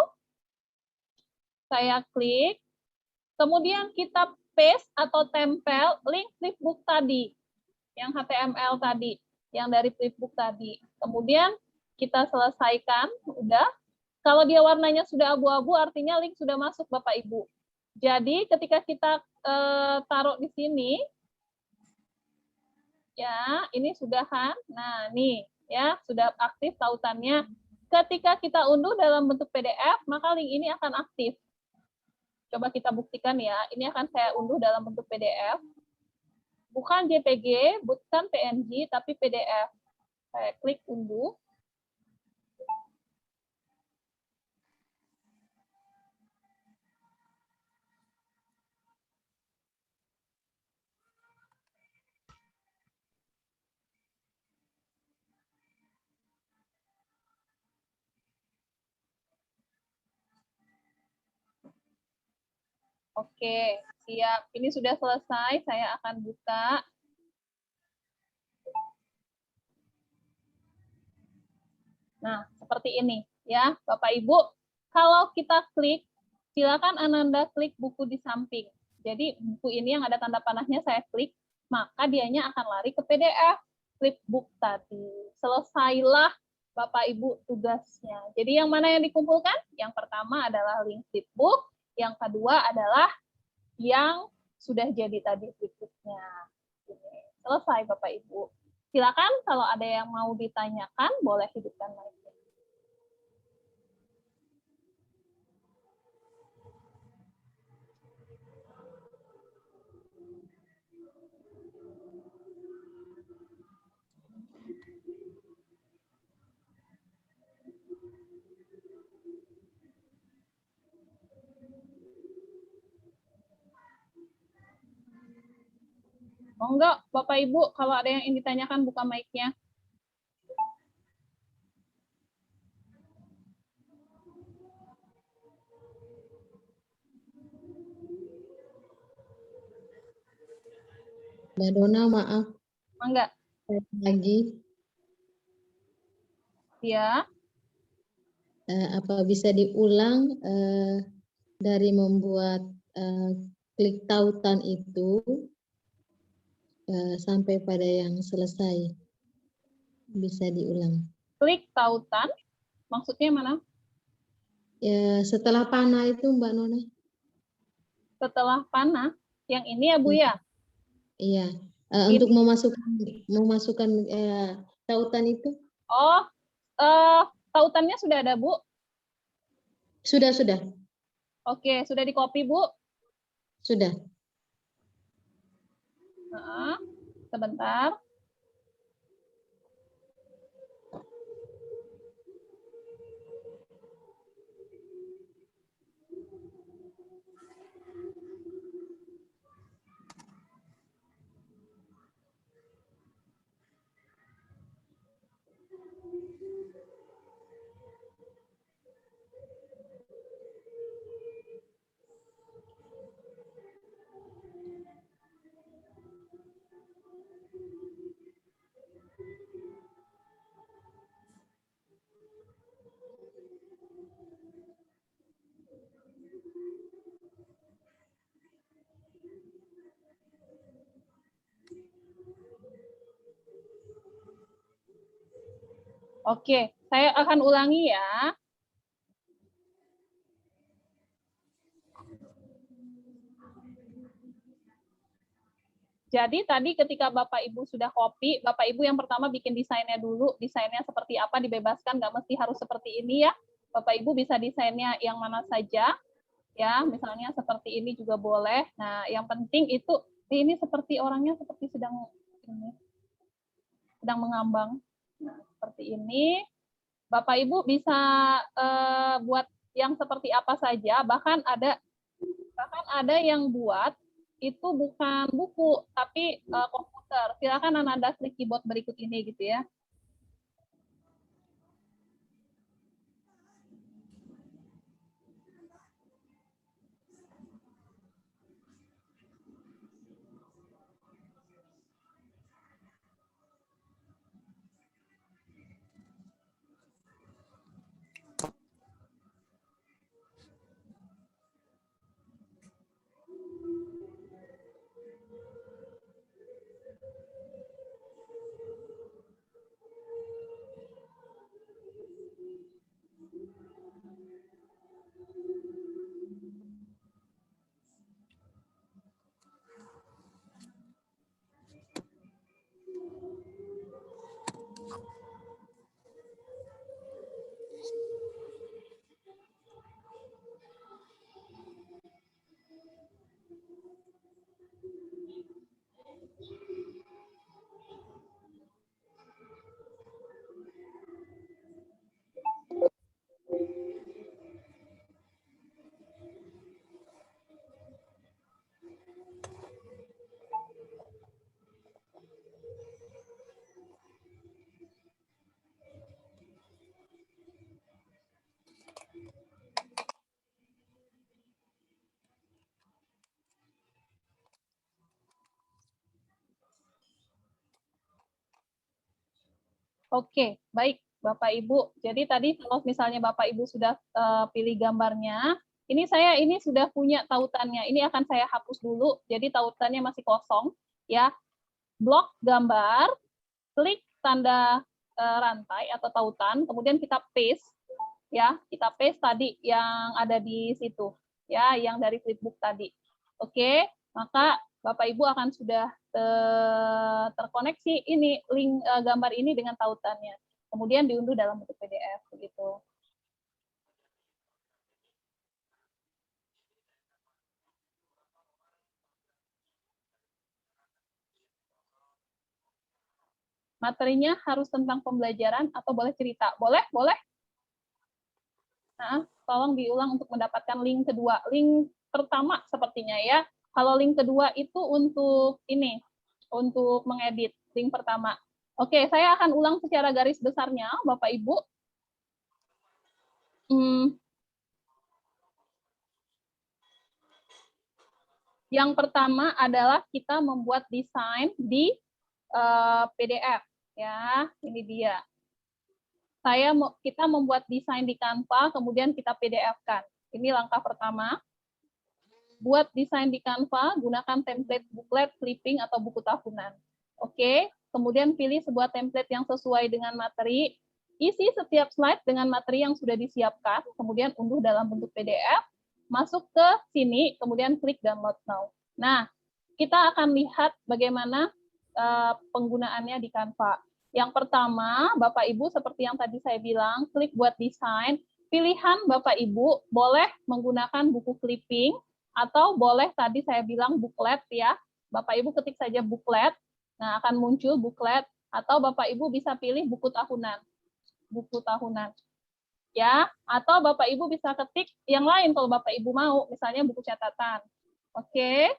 Saya klik. Kemudian kita paste atau tempel link flipbook tadi. Yang HTML tadi, yang dari flipbook tadi. Kemudian kita selesaikan, udah. Kalau dia warnanya sudah abu-abu, artinya link sudah masuk, Bapak Ibu. Jadi ketika kita taruh di sini, ya ini sudahan. Nah, nih ya sudah aktif tautannya. Ketika kita unduh dalam bentuk PDF, maka link ini akan aktif. Coba kita buktikan ya. Ini akan saya unduh dalam bentuk PDF. Bukan JPG, bukan PNG, tapi PDF. Saya klik unduh. Oke, siap. Ini sudah selesai. Saya akan buka. Nah, seperti ini ya, Bapak Ibu. Kalau kita klik, silakan Ananda klik buku di samping. Jadi buku ini yang ada tanda panahnya saya klik, maka dianya akan lari ke PDF flipbook tadi. Selesailah Bapak Ibu tugasnya. Jadi yang mana yang dikumpulkan? Yang pertama adalah link flipbook, yang kedua adalah yang sudah jadi tadi flipbooknya. Selesai Bapak Ibu. Silakan kalau ada yang mau ditanyakan, boleh hidupkan mic-nya. Oh enggak, Bapak Ibu, kalau ada yang ingin ditanyakan, buka mic-nya. Mbak Dona, maaf Enggak. lagi. Ya. Apa bisa diulang dari membuat klik tautan itu sampai pada yang selesai? Bisa diulang. Klik tautan, maksudnya mana? Ya, setelah panah itu Mbak Nona. Setelah panah, yang ini ya Bu ya? Iya, untuk memasukkan tautan itu. Oh, tautannya sudah ada Bu? Sudah. Oke, sudah di copy Bu? Sudah. Sebentar. Oke, saya akan ulangi ya. Jadi tadi ketika Bapak Ibu sudah copy, Bapak Ibu yang pertama bikin desainnya dulu, desainnya seperti apa dibebaskan, nggak mesti harus seperti ini ya. Bapak Ibu bisa desainnya yang mana saja, ya, misalnya seperti ini juga boleh. Nah, yang penting itu ini seperti orangnya seperti sedang mengambang. Nah, seperti ini. Bapak Ibu bisa buat yang seperti apa saja, bahkan ada yang buat itu bukan buku tapi komputer. Silakan Anda klik keyboard berikut ini gitu ya. Oke, baik. Bapak Ibu. Jadi tadi kalau misalnya Bapak Ibu sudah pilih gambarnya, ini sudah punya tautannya. Ini akan saya hapus dulu. Jadi tautannya masih kosong, ya. Blok gambar, klik tanda rantai atau tautan, kemudian kita paste, ya. Kita paste tadi yang ada di situ, ya, yang dari flipbook tadi. Oke, maka Bapak Ibu akan sudah terkoneksi ini link gambar ini dengan tautannya. Kemudian diunduh dalam bentuk PDF begitu. Materinya harus tentang pembelajaran atau boleh cerita? Boleh, boleh. Nah, tolong diulang untuk mendapatkan link kedua. Link pertama sepertinya ya. Kalau link kedua itu untuk ini, untuk mengedit link pertama. Oke, saya akan ulang secara garis besarnya, Bapak Ibu. Yang pertama adalah kita membuat desain di PDF, ya. Ini dia. Kita membuat desain di Canva, kemudian kita PDF-kan. Ini langkah pertama. Buat desain di Canva, gunakan template booklet, clipping, atau buku tahunan. Oke, kemudian pilih sebuah template yang sesuai dengan materi. Isi setiap slide dengan materi yang sudah disiapkan, kemudian unduh dalam bentuk PDF, masuk ke sini, kemudian klik download now. Nah, kita akan lihat bagaimana penggunaannya di Canva. Yang pertama, Bapak Ibu seperti yang tadi saya bilang, klik buat desain. Pilihan Bapak Ibu boleh menggunakan buku clipping, atau boleh tadi saya bilang booklet ya. Bapak Ibu ketik saja booklet, nah akan muncul booklet, atau Bapak Ibu bisa pilih buku tahunan. Buku tahunan. Ya, atau Bapak Ibu bisa ketik yang lain kalau Bapak Ibu mau, misalnya buku catatan. Oke.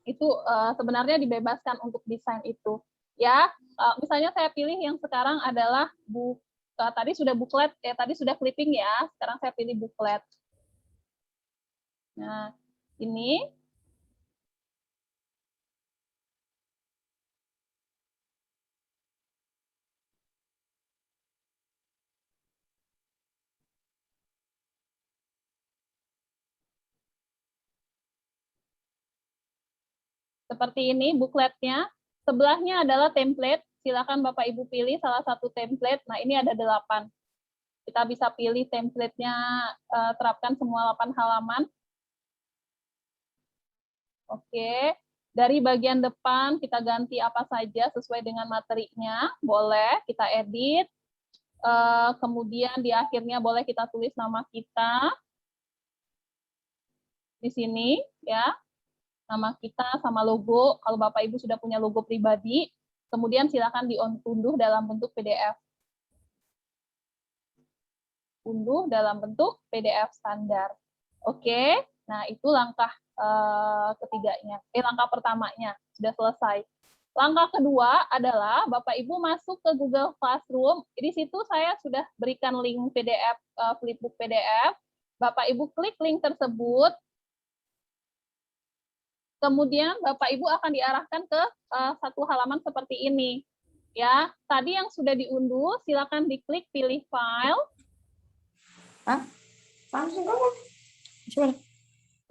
Itu sebenarnya dibebaskan untuk desain itu. Ya, misalnya saya pilih yang sekarang adalah tadi sudah booklet, tadi sudah clipping ya, sekarang saya pilih booklet. Nah, ini seperti ini bookletnya. Sebelahnya adalah template. Silakan Bapak Ibu pilih salah satu template. Nah, ini ada 8. Kita bisa pilih template-nya, terapkan semua 8 halaman. Oke, dari bagian depan kita ganti apa saja sesuai dengan materinya, boleh kita edit. Kemudian di akhirnya boleh kita tulis nama kita di sini, ya, nama kita sama logo. Kalau Bapak Ibu sudah punya logo pribadi, kemudian silakan diunduh dalam bentuk PDF. Unduh dalam bentuk PDF standar. Oke, nah itu langkah ketiganya, langkah pertamanya sudah selesai. Langkah kedua adalah Bapak Ibu masuk ke Google Classroom. Di situ saya sudah berikan link PDF, flipbook PDF. Bapak Ibu klik link tersebut. Kemudian Bapak Ibu akan diarahkan ke satu halaman seperti ini. Ya, tadi yang sudah diunduh, silakan diklik pilih file.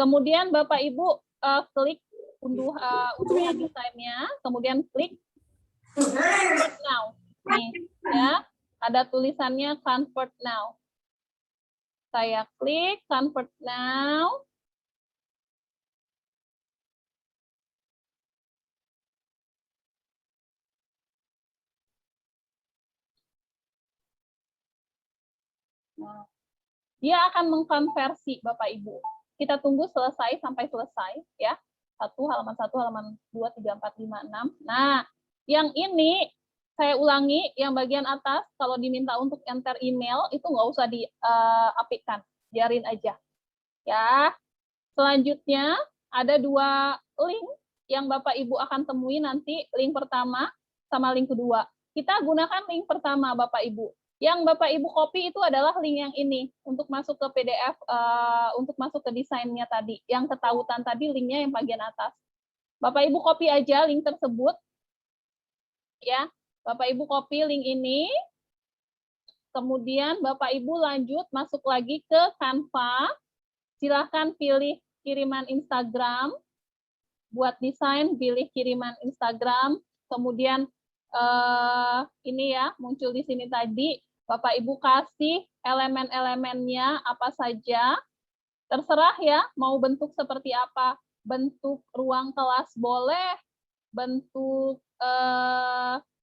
Kemudian Bapak Ibu klik unduh desainnya, kemudian klik convert now. Nih, ya, ada tulisannya convert now. Saya klik convert now. Nah, dia akan mengkonversi Bapak Ibu. Kita tunggu selesai sampai selesai ya. Halaman 1, halaman 2, 3, 4, 5, 6. Nah, yang ini saya ulangi, yang bagian atas kalau diminta untuk enter email itu nggak usah diapikkan, biarin aja. Ya. Selanjutnya ada 2 link yang Bapak Ibu akan temui nanti, link pertama sama link kedua. Kita gunakan link pertama Bapak Ibu. Yang Bapak Ibu copy itu adalah link yang ini untuk masuk ke PDF, untuk masuk ke desainnya tadi. Yang ketautan tadi linknya yang bagian atas. Bapak Ibu copy aja link tersebut. Ya, Bapak Ibu copy link ini. Kemudian Bapak Ibu lanjut masuk lagi ke Canva. Silahkan pilih kiriman Instagram. Buat desain, pilih kiriman Instagram. Kemudian ini ya, muncul di sini tadi. Bapak Ibu kasih elemen-elemennya apa saja. Terserah ya, mau bentuk seperti apa. Bentuk ruang kelas boleh, bentuk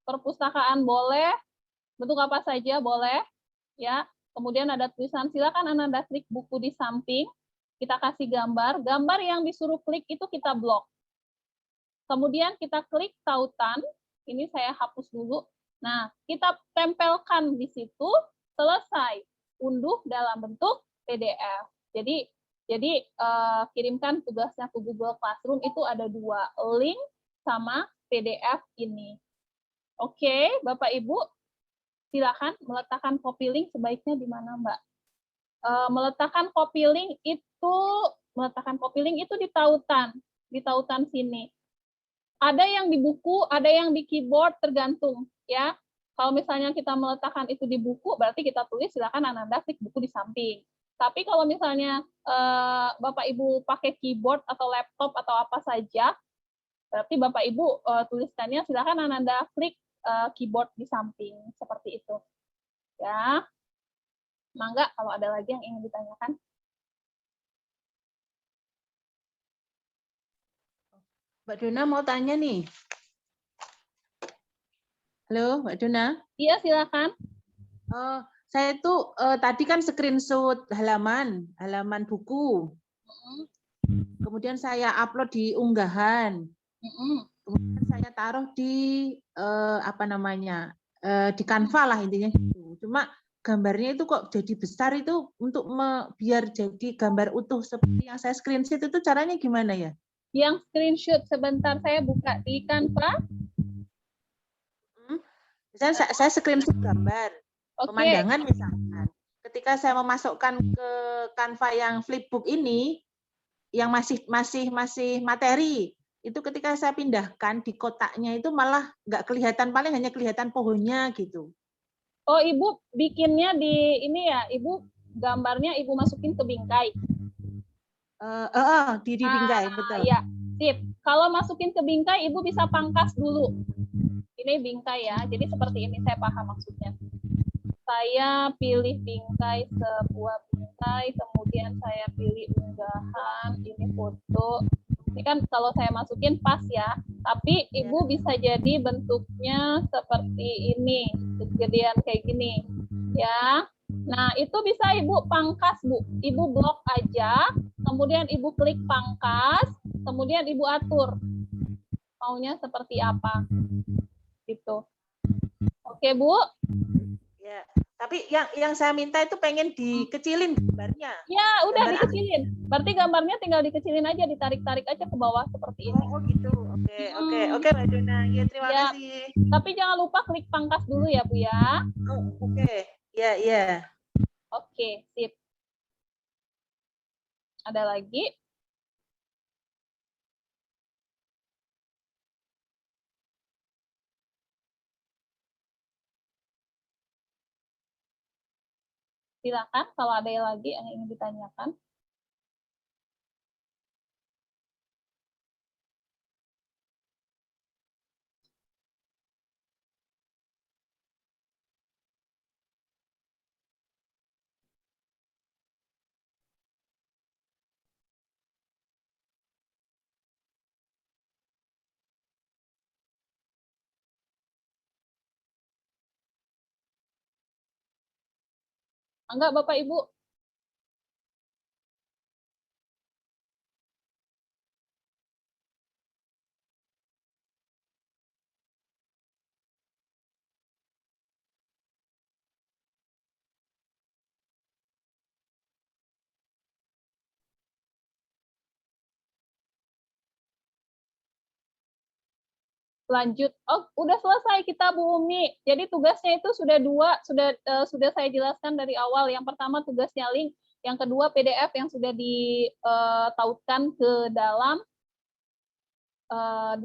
perpustakaan boleh, bentuk apa saja boleh. Ya. Kemudian ada tulisan, silakan Anda klik buku di samping. Kita kasih gambar. Gambar yang disuruh klik itu kita blok. Kemudian kita klik tautan. Ini saya hapus dulu. Nah, kita tempelkan di situ, selesai. Unduh dalam bentuk PDF. Jadi kirimkan tugasnya ke Google Classroom itu ada 2, link sama PDF ini. Oke, Bapak Ibu, silakan meletakkan copy link sebaiknya di mana, Mbak? Meletakkan copy link itu di tautan sini. Ada yang di buku, ada yang di keyboard, tergantung ya. Kalau misalnya kita meletakkan itu di buku, berarti kita tulis silakan Ananda klik buku di samping. Tapi kalau misalnya Bapak Ibu pakai keyboard atau laptop atau apa saja, berarti Bapak Ibu tuliskannya silakan Ananda klik keyboard di samping seperti itu. Ya. Mangga kalau ada lagi yang ingin ditanyakan. Mbak Dona mau tanya nih. Halo, Mbak Dona. Iya, silakan. Saya tuh tadi kan screenshot halaman buku. Kemudian saya upload di unggahan. Kemudian saya taruh di di Canva lah intinya gitu. Cuma gambarnya itu kok jadi besar itu untuk biar jadi gambar utuh seperti yang saya screenshot itu caranya gimana ya? Yang screenshot sebentar saya buka di Canva. Misalnya saya screenshot gambar pemandangan misalkan. Ketika saya memasukkan ke Canva yang flipbook ini, yang masih materi, itu ketika saya pindahkan di kotaknya itu malah nggak kelihatan, paling hanya kelihatan pohonnya gitu. Oh, Ibu bikinnya di ini ya, Ibu gambarnya Ibu masukin ke bingkai. Di bingkai, betul. Ya, sip. Kalau masukin ke bingkai, Ibu bisa pangkas dulu. Ini bingkai ya, jadi seperti ini, saya paham maksudnya. Saya pilih bingkai, sebuah bingkai, kemudian saya pilih unggahan, ini foto. Ini kan kalau saya masukin pas ya, tapi Ibu bisa jadi bentuknya seperti ini, kegedean kayak gini. Ya. Nah, itu bisa Ibu pangkas, Bu. Ibu blok aja, kemudian Ibu klik pangkas, kemudian Ibu atur maunya seperti apa. Gitu. Oke, Bu? Ya, tapi yang saya minta itu pengen dikecilin gambarnya. Ya, udah dikecilin. Berarti gambarnya tinggal dikecilin aja, ditarik-tarik aja ke bawah seperti ini. Oh, gitu. Oke, Mbak Dona. Ya, terima kasih. Tapi jangan lupa klik pangkas dulu ya, Bu ya. Oke. Ya. Oke, sip. Ada lagi? Silakan kalau ada yang lagi yang ingin ditanyakan. Enggak, Bapak Ibu? Lanjut. Oh, udah selesai kita, Bu Umi. Jadi tugasnya itu sudah 2, sudah saya jelaskan dari awal. Yang pertama tugasnya link, yang kedua PDF yang sudah ditautkan ke dalam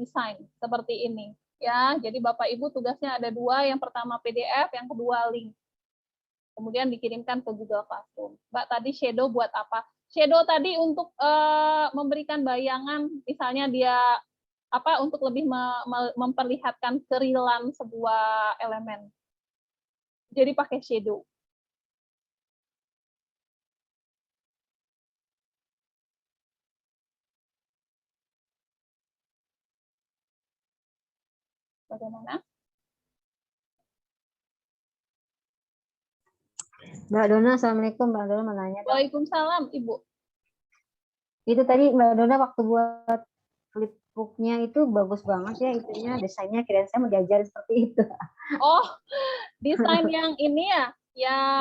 desain seperti ini. Ya, jadi Bapak Ibu tugasnya ada 2, yang pertama PDF, yang kedua link. kemudian dikirimkan ke Google Classroom. Mbak, tadi shadow buat apa? Shadow tadi untuk memberikan bayangan, misalnya dia untuk lebih memperlihatkan kerealan sebuah elemen. Jadi pakai shadow. Bagaimana? Mbak Dona, Assalamualaikum. Mbak Dona mau nanya dong. Waalaikumsalam, Ibu. Itu tadi Mbak Dona waktu buat flipbooknya itu bagus banget ya itunya, desainnya, kirain saya mau diajarin seperti itu. Oh, desain yang ini ya?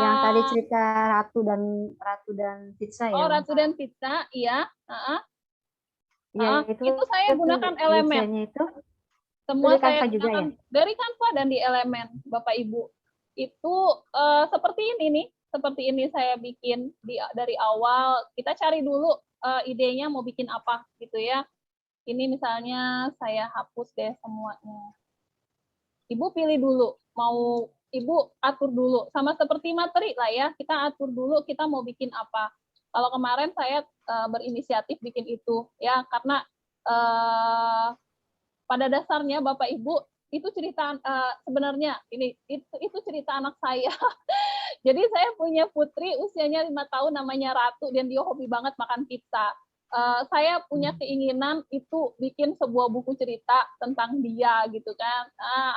Yang tadi cerita Ratu dan Pizza ya. Oh, Ratu dan Pizza, iya. Ya, itu saya gunakan elemen. Itu Semua dari saya Canva juga gunakan ya? dari Canva dan di elemen, Bapak Ibu. Itu seperti ini nih, seperti ini saya bikin dari awal. Kita cari dulu idenya mau bikin apa gitu ya. Ini misalnya saya hapus deh semuanya. Ibu pilih dulu, mau Ibu atur dulu. Sama seperti materi lah ya, kita atur dulu kita mau bikin apa. Kalau kemarin saya berinisiatif bikin itu ya, karena pada dasarnya Bapak Ibu itu cerita sebenarnya itu cerita anak saya. Jadi saya punya putri usianya 5 tahun namanya Ratu dan dia hobi banget makan pizza. Saya punya keinginan itu bikin sebuah buku cerita tentang dia gitu kan.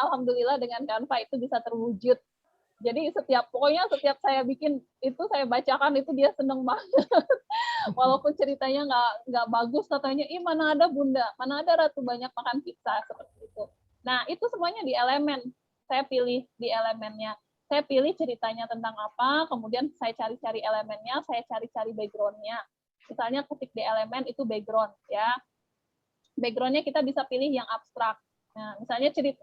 Alhamdulillah dengan Canva itu bisa terwujud. Jadi pokoknya setiap saya bikin itu saya bacakan itu dia seneng banget. Walaupun ceritanya nggak bagus katanya, mana ada bunda, mana ada Ratu banyak makan pizza seperti itu. Nah itu semuanya di elemen. Saya pilih di elemennya. Saya pilih ceritanya tentang apa, kemudian saya cari-cari elemennya, saya cari-cari background-nya. Misalnya ketik di elemen itu background ya. Background-nya kita bisa pilih yang abstrak. Nah, misalnya cerita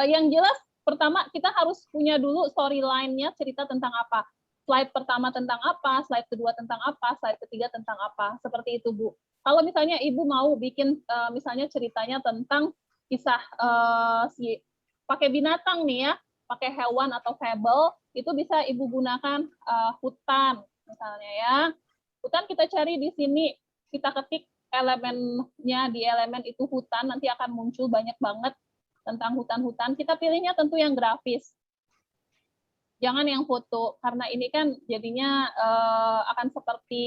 yang jelas pertama kita harus punya dulu storyline-nya, cerita tentang apa. Slide pertama tentang apa, slide kedua tentang apa, slide ketiga tentang apa. Seperti itu, Bu. Kalau misalnya Ibu mau bikin misalnya ceritanya tentang kisah pakai binatang nih ya, pakai hewan atau fable, itu bisa Ibu gunakan hutan misalnya ya. Hutan kita cari di sini, kita ketik elemennya di elemen itu hutan, nanti akan muncul banyak banget tentang hutan-hutan. Kita pilihnya tentu yang grafis. Jangan yang foto, karena ini kan jadinya akan seperti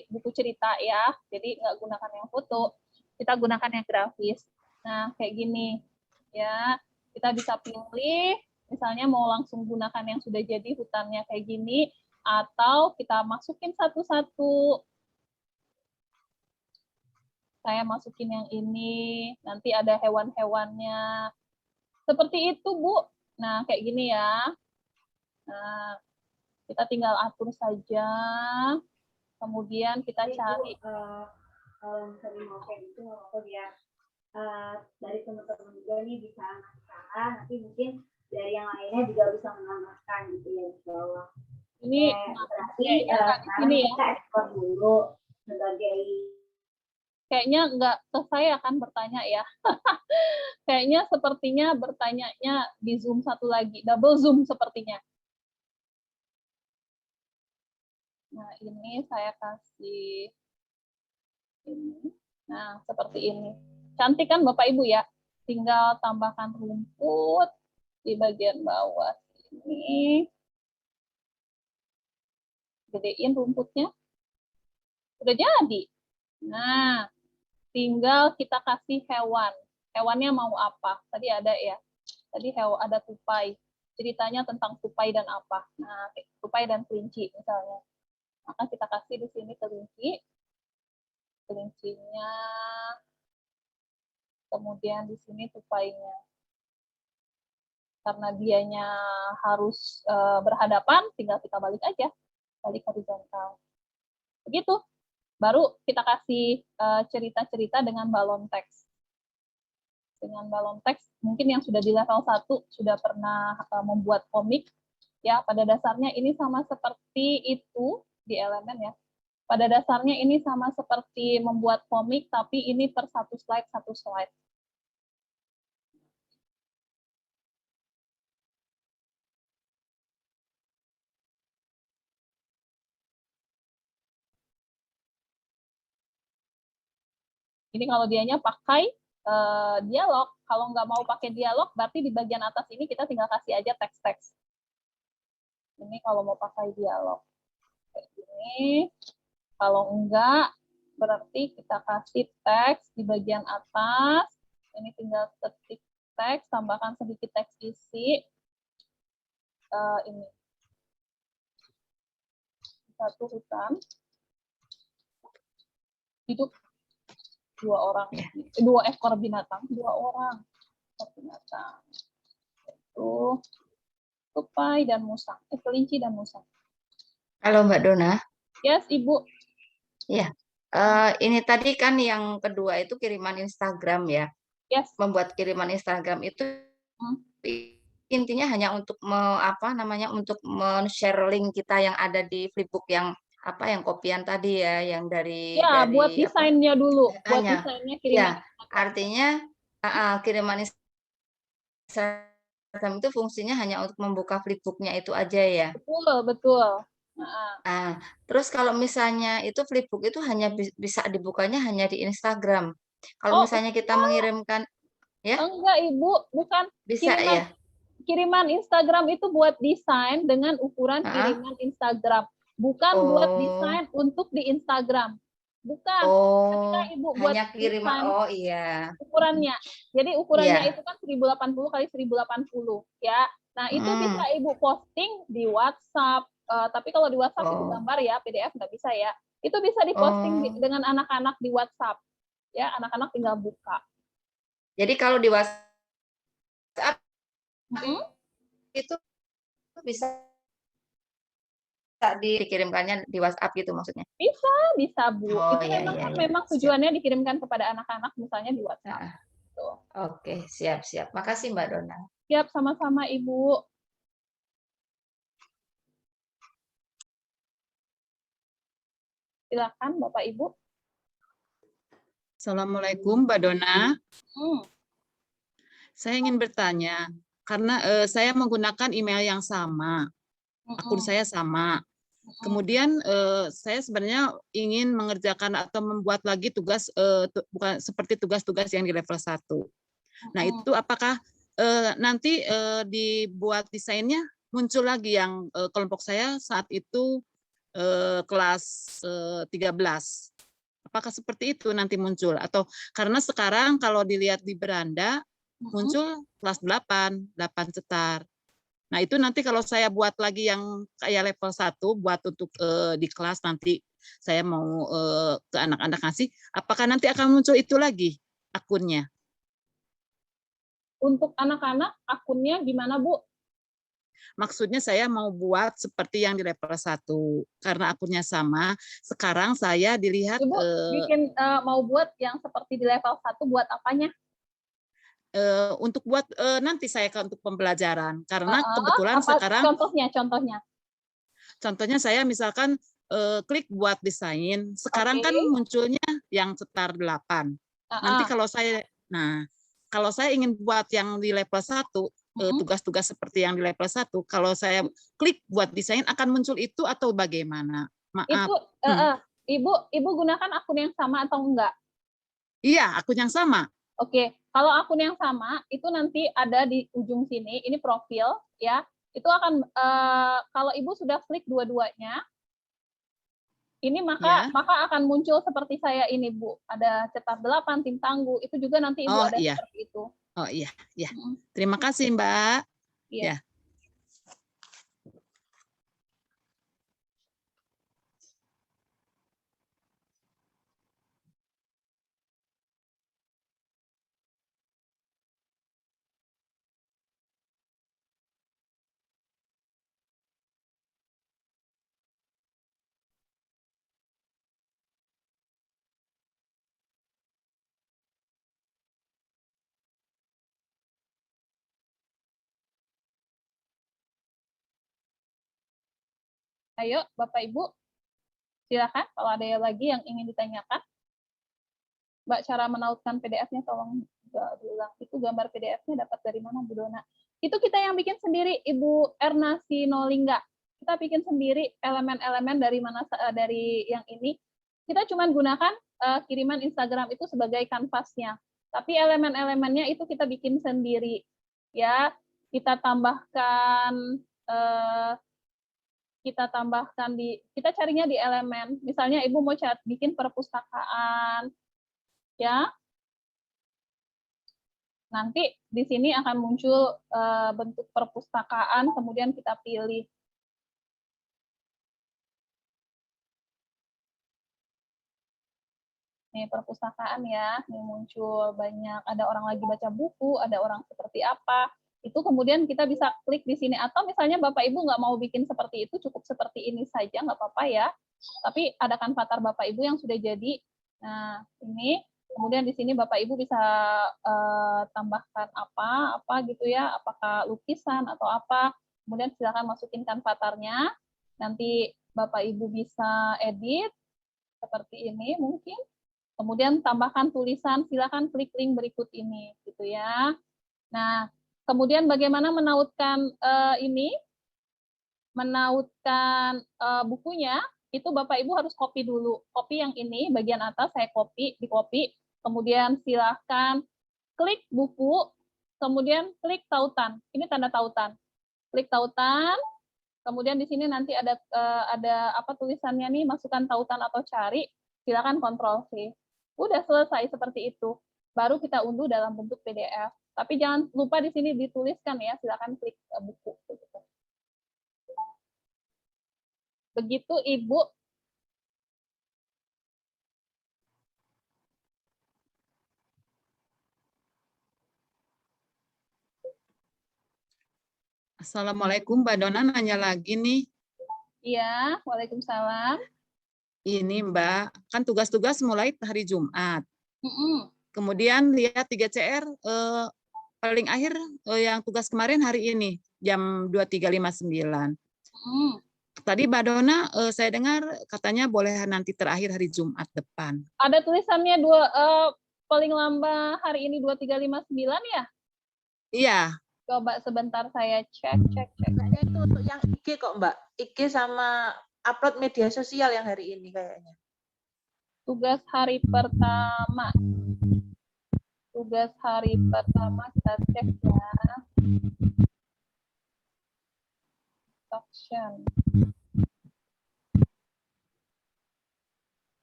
buku cerita ya, jadi nggak gunakan yang foto, kita gunakan yang grafis. Nah, kayak gini ya, kita bisa pilih, misalnya mau langsung gunakan yang sudah jadi hutannya kayak gini, atau kita masukin satu-satu. Saya masukin yang ini, nanti ada hewan-hewannya. Seperti itu, Bu. Nah, kayak gini ya. Nah, kita tinggal atur saja. Kemudian kita cari. Kalau misalnya mau kayak gitu, mau biar dari teman-teman juga nih bisa ngasih nanti mungkin dari yang lainnya juga bisa menambahkan gitu ya di bawah. Ini berarti ini ya. Kita ekspor dulu sebagai kayaknya nggak ke saya akan bertanya ya. Kayaknya sepertinya bertanyanya di Zoom satu lagi, double Zoom sepertinya. Nah, ini saya kasih ini. Nah, seperti ini. Cantik kan Bapak Ibu ya? Tinggal tambahkan rumput di bagian bawah ini. Gedein rumputnya. Udah jadi. Nah, tinggal kita kasih hewan. Hewannya mau apa? Tadi ada ya. Tadi ada tupai. Ceritanya tentang tupai dan apa. Nah, tupai dan kelinci misalnya. Maka kita kasih di sini kelinci. Kelincinya. Kemudian di sini tupainya. Karena dianya harus berhadapan, tinggal kita balik aja. Balik horizontal. Begitu. Baru kita kasih cerita-cerita dengan balon teks. Dengan balon teks, mungkin yang sudah di level 1 sudah pernah membuat komik. Ya, pada dasarnya ini sama seperti itu di elemen ya. Pada dasarnya ini sama seperti membuat komik, tapi ini per satu slide. Ini kalau dianya pakai dialog. Kalau nggak mau pakai dialog, berarti di bagian atas ini kita tinggal kasih aja teks-teks. Ini kalau mau pakai dialog. Kayak gini. Kalau enggak, berarti kita kasih teks di bagian atas. Ini tinggal ketik teks, tambahkan sedikit teks isi. Ini. Satu hutan. Hidup 2 orang, 2 ekor binatang, 2 orang ekor binatang. Itu tupai dan musang, kelinci dan musang. Halo Mbak Dona. Yes, Ibu. Ya, ini tadi kan yang kedua itu kiriman Instagram ya. Yes. Membuat kiriman Instagram itu intinya hanya untuk untuk men-share link kita yang ada di Flipbook yang yang kopian tadi ya, yang dari buat desainnya dulu, buat datanya. desainnya kiriman. Ya, artinya kiriman Instagram itu fungsinya hanya untuk membuka Flipbooknya itu aja ya. Betul. Terus kalau misalnya itu Flipbook itu hanya bisa dibukanya hanya di Instagram. Kalau misalnya kita mengirimkan, ya? Enggak, Ibu, bukan. Bisa ya? Kiriman Instagram itu buat desain dengan ukuran kiriman Instagram. Bukan buat desain untuk di Instagram. Bukan. Ketika Ibu buat hanya kiriman, desain, iya. ukurannya. Jadi ukurannya itu kan 1080 kali 1080 ya. Nah, itu bisa Ibu posting di WhatsApp. Tapi kalau di WhatsApp itu gambar ya, PDF nggak bisa ya. Itu bisa diposting dengan anak-anak di WhatsApp. Ya, anak-anak tinggal buka. Jadi kalau di WhatsApp itu bisa dikirimkannya di WhatsApp gitu maksudnya? Bisa Bu. Itu memang tujuannya dikirimkan kepada anak-anak misalnya di WhatsApp. Oke, siap. Makasih Mbak Dona. Siap, sama-sama Ibu. Silakan Bapak Ibu. Assalamualaikum Mbak Dona. Saya ingin bertanya, karena saya menggunakan email yang sama, akun saya sama. Kemudian saya sebenarnya ingin mengerjakan atau membuat lagi tugas, bukan seperti tugas-tugas yang di level 1. Nah itu apakah nanti dibuat desainnya muncul lagi yang kelompok saya saat itu kelas 13. Apakah seperti itu nanti muncul? Atau karena sekarang kalau dilihat di beranda, muncul kelas 8 cetar. Nah itu nanti kalau saya buat lagi yang kayak level 1, buat untuk di kelas nanti saya mau ke anak-anak ngasih, apakah nanti akan muncul itu lagi akunnya? Untuk anak-anak akunnya gimana Bu? Maksudnya saya mau buat seperti yang di level 1 karena akunnya sama. Sekarang saya dilihat Ibu bikin mau buat yang seperti di level 1 buat apanya? Untuk buat nanti saya untuk pembelajaran karena kebetulan sekarang contohnya saya misalkan klik buat desain. Sekarang kan munculnya yang cetar 8. Nanti kalau saya ingin buat yang di level 1 tugas-tugas seperti yang di level 1, kalau saya klik buat desain akan muncul itu atau bagaimana? Maaf. Ibu gunakan akun yang sama atau enggak? Iya, akun yang sama. Oke, kalau akun yang sama itu nanti ada di ujung sini, ini profil ya. Itu akan kalau Ibu sudah klik dua-duanya, ini maka akan muncul seperti saya ini Bu. Ada cetar 8, tim tangguh, itu juga nanti Ibu ada seperti itu. Oh iya. Terima kasih Mbak. Iya. Ayo, Bapak Ibu, silakan kalau ada lagi yang ingin ditanyakan. Mbak, cara menautkan PDF-nya tolong diulang. Itu gambar PDF-nya dapat dari mana, Bu Dona? Itu kita yang bikin sendiri, Ibu Erna Sinolingga. Kita bikin sendiri elemen-elemen dari mana, dari yang ini. Kita cuma gunakan kiriman Instagram itu sebagai kanvasnya. Tapi elemen-elemennya itu kita bikin sendiri. Ya, kita tambahkan kita carinya di elemen. Misalnya Ibu mau bikin perpustakaan, ya. Nanti di sini akan muncul bentuk perpustakaan, kemudian kita pilih. Nih perpustakaan ya, ini muncul banyak, ada orang lagi baca buku, ada orang seperti apa. Itu kemudian kita bisa klik di sini. Atau misalnya Bapak Ibu nggak mau bikin seperti itu, cukup seperti ini saja, nggak apa-apa ya. Tapi ada kan avatar Bapak Ibu yang sudah jadi. Nah, ini. Kemudian di sini Bapak Ibu bisa tambahkan apa gitu ya, apakah lukisan atau apa. Kemudian silakan masukin kan avatarnya. Nanti Bapak Ibu bisa edit seperti ini mungkin. Kemudian tambahkan tulisan, silakan klik link berikut ini gitu ya. Nah, kemudian bagaimana menautkan menautkan bukunya? Itu Bapak Ibu harus copy dulu. Copy yang ini, bagian atas saya di copy. Kemudian silahkan klik buku, kemudian klik tautan. Ini tanda tautan. Klik tautan, kemudian di sini nanti ada apa tulisannya nih, masukkan tautan atau cari, silahkan Ctrl V. Udah selesai seperti itu. Baru kita unduh dalam bentuk PDF. Tapi jangan lupa di sini dituliskan ya, silahkan klik buku. Begitu Ibu. Assalamualaikum, Mbak Dona, nanya lagi nih. Iya, waalaikumsalam. Ini Mbak, kan tugas-tugas mulai hari Jumat. Kemudian lihat 3CR paling akhir yang tugas kemarin hari ini jam 23.59. Tadi Mbak Dona saya dengar katanya boleh nanti terakhir hari Jumat depan. Ada tulisannya paling lambat hari ini 23.59 ya? Iya. Coba sebentar saya cek. Kayaknya itu untuk yang IG kok Mbak. IG sama upload media sosial yang hari ini kayaknya. Tugas hari pertama. Tugas hari pertama kita cek ya. Action.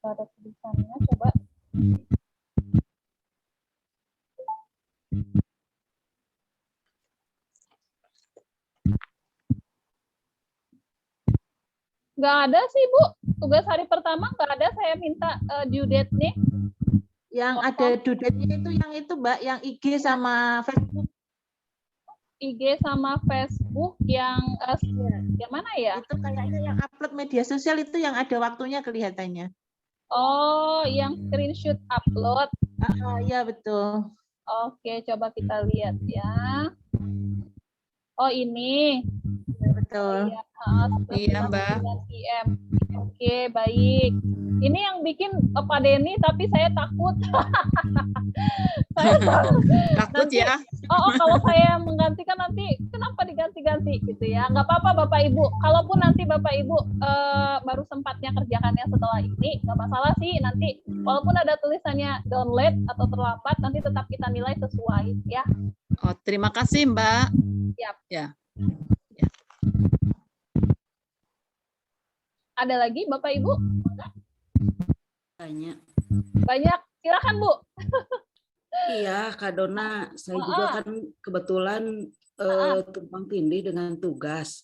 Ada tulisannya, coba. Nggak ada sih, Bu. Tugas hari pertama nggak ada, saya minta due date nih. Yang ada due date-nya itu yang itu, Mbak, yang IG sama Facebook. IG sama Facebook yang mana ya? Itu kayaknya yang upload media sosial itu yang ada waktunya kelihatannya. Oh, yang screenshot upload. Iya, betul. Oke, coba kita lihat ya. Oh, ini. Betul. Iya, Mbak. PM. Oke, baik. Ini yang bikin Pak Denny, tapi saya takut. Takut nanti, ya? kalau saya menggantikan nanti, kenapa diganti-ganti gitu ya? Nggak apa-apa Bapak Ibu. Kalaupun nanti Bapak Ibu baru sempatnya kerjakannya setelah ini, nggak masalah sih. Nanti walaupun ada tulisannya download atau terlambat, nanti tetap kita nilai sesuai ya. Oh, terima kasih Mbak. Siap. Ya. Ada lagi Bapak Ibu? Banyak. Silakan Bu. Iya, Kak Dona, saya juga kan kebetulan tumpang tindih dengan tugas.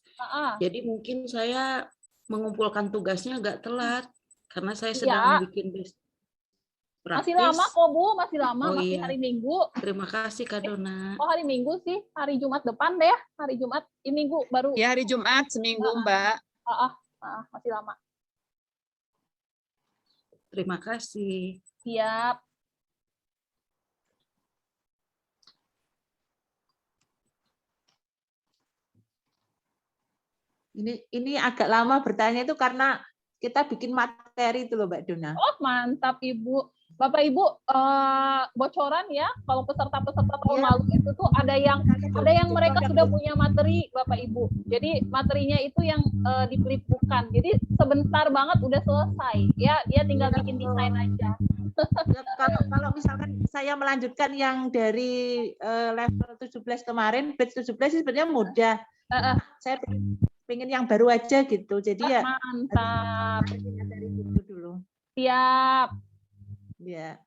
Jadi mungkin saya mengumpulkan tugasnya agak telat karena saya sedang bikin praktis. Masih lama kok Bu, masih lama, masih iya. hari Minggu. Terima kasih Kak Dona. Oh, hari Minggu sih, hari Jumat depan deh. Hari Jumat, ini Minggu baru. Ya, hari Jumat seminggu Mbak. Masih lama. Terima kasih. Siap. Ini agak lama bertanya itu karena kita bikin materi itu loh Mbak Dona. Oh, mantap Ibu. Bapak Ibu, bocoran ya, kalau peserta-peserta tahun lalu itu tuh ada yang mereka sudah punya materi, Bapak Ibu. Jadi materinya itu yang di flipbook-kan. Jadi sebentar banget udah selesai ya, dia tinggal bikin desain aja. Ya, kalau misalkan saya melanjutkan yang dari level 17 kemarin, batch 17 sebenarnya mudah. Saya pengen yang baru aja gitu. Jadi ya mantap. Dari buku dulu. Siap. Ya.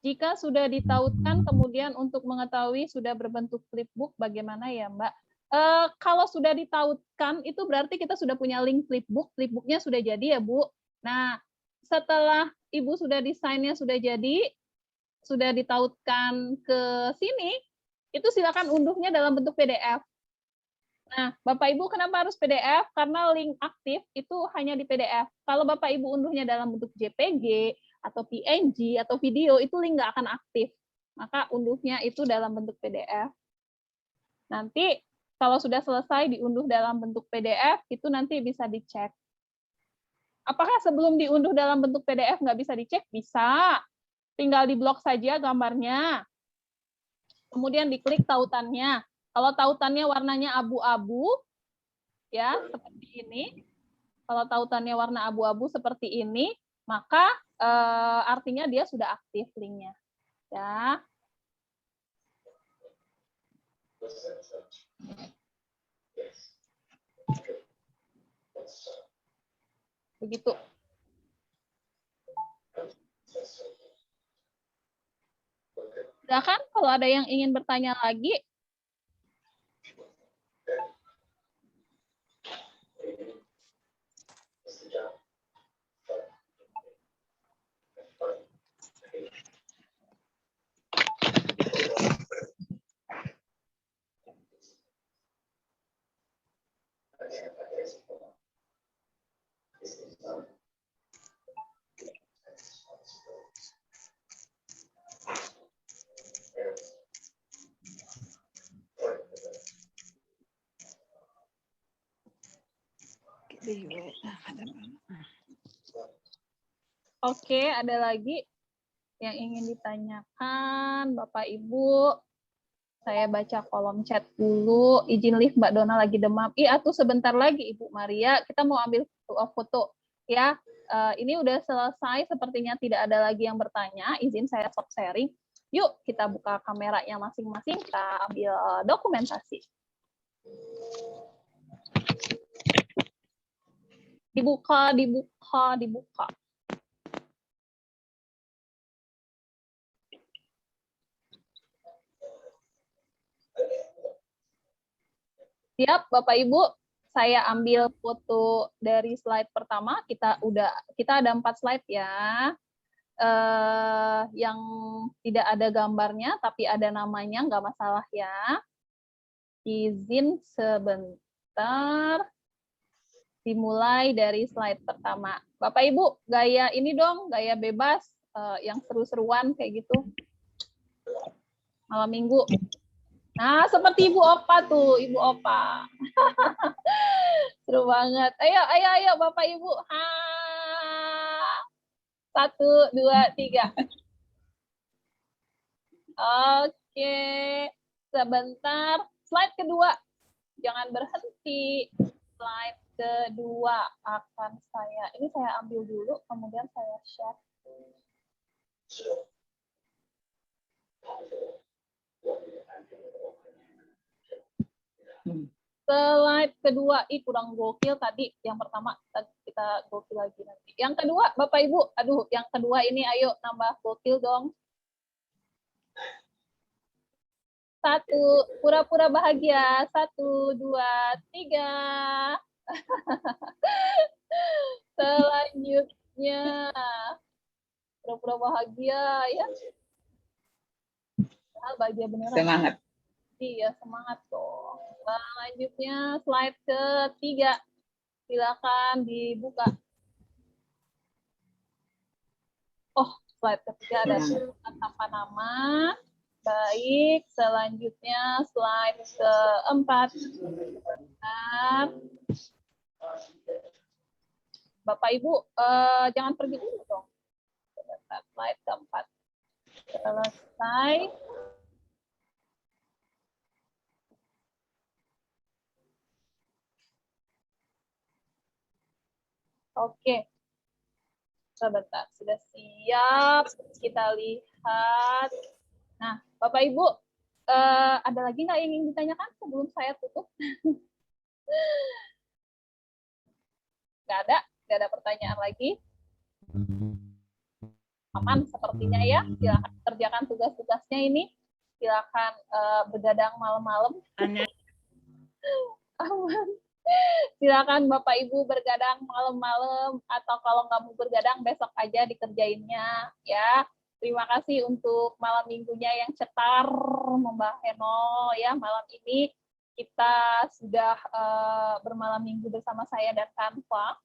Jika sudah ditautkan, kemudian untuk mengetahui sudah berbentuk flipbook, bagaimana ya Mbak? Kalau sudah ditautkan, itu berarti kita sudah punya link flipbook, flipbooknya sudah jadi ya Bu. Nah, setelah Ibu sudah desainnya sudah jadi, sudah ditautkan ke sini, itu silakan unduhnya dalam bentuk PDF. Nah, Bapak Ibu kenapa harus PDF? Karena link aktif itu hanya di PDF. Kalau Bapak Ibu unduhnya dalam bentuk JPG atau PNG atau video, itu link nggak akan aktif. Maka unduhnya itu dalam bentuk PDF. Nanti kalau sudah selesai diunduh dalam bentuk PDF, itu nanti bisa dicek. Apakah sebelum diunduh dalam bentuk PDF nggak bisa dicek? Bisa. Tinggal diblok saja gambarnya. Kemudian diklik tautannya. Kalau tautannya warnanya abu-abu, ya seperti ini. Kalau tautannya warna abu-abu seperti ini, maka artinya dia sudah aktif linknya. Ya. Begitu. Silakan kalau ada yang ingin bertanya lagi. Oke, ada lagi yang ingin ditanyakan, Bapak Ibu. Saya baca kolom chat dulu. Izin live, Mbak Dona lagi demam. Atuh sebentar lagi, Ibu Maria. Kita mau ambil foto. Ya, ini udah selesai. Sepertinya tidak ada lagi yang bertanya. Izin saya stop sharing. Yuk, kita buka kameranya masing-masing. Kita ambil dokumentasi. Dibuka. Siap, Bapak Ibu. Saya ambil foto dari slide pertama. Kita ada 4 slide ya. Yang tidak ada gambarnya, tapi ada namanya, nggak masalah ya. Izin sebentar. Dimulai dari slide pertama. Bapak Ibu, gaya ini dong, gaya bebas, yang seru-seruan kayak gitu. Malam Minggu. Nah, seperti Ibu Opa tuh, Ibu Opa. Seru banget. Ayo, Bapak Ibu. 1, 2, 3. Oke. Sebentar. Slide kedua. Jangan berhenti. Slide kedua akan ini saya ambil dulu, kemudian saya share. Slide kedua, kurang gokil tadi. Yang pertama kita gokil lagi nanti. Yang kedua, Bapak Ibu, yang kedua ini ayo nambah gokil dong. 1, pura-pura bahagia. 1, 2, 3. Selanjutnya, pura-pura bahagia ya. Bahagia beneran. Semangat. Iya, semangat dong. Selanjutnya slide ketiga. Silakan dibuka. Oh, slide ketiga ada tanpa nama. Baik, selanjutnya slide keempat. Bapak Ibu, jangan pergi dulu dong. Slide keempat. Selesai. Oke. Sebentar, sudah siap. Kita lihat. Nah, Bapak Ibu, ada lagi nggak yang ingin ditanyakan sebelum saya tutup? Nggak ada pertanyaan lagi. Aman sepertinya ya. Silakan kerjakan tugas-tugasnya ini. Silakan begadang malam-malam. Aman. Silakan Bapak Ibu bergadang malam-malam, atau kalau nggak mau bergadang besok aja dikerjainnya ya. Terima kasih untuk malam minggunya yang cetar Mbak Heno ya. Malam ini kita sudah bermalam minggu bersama saya dan Canva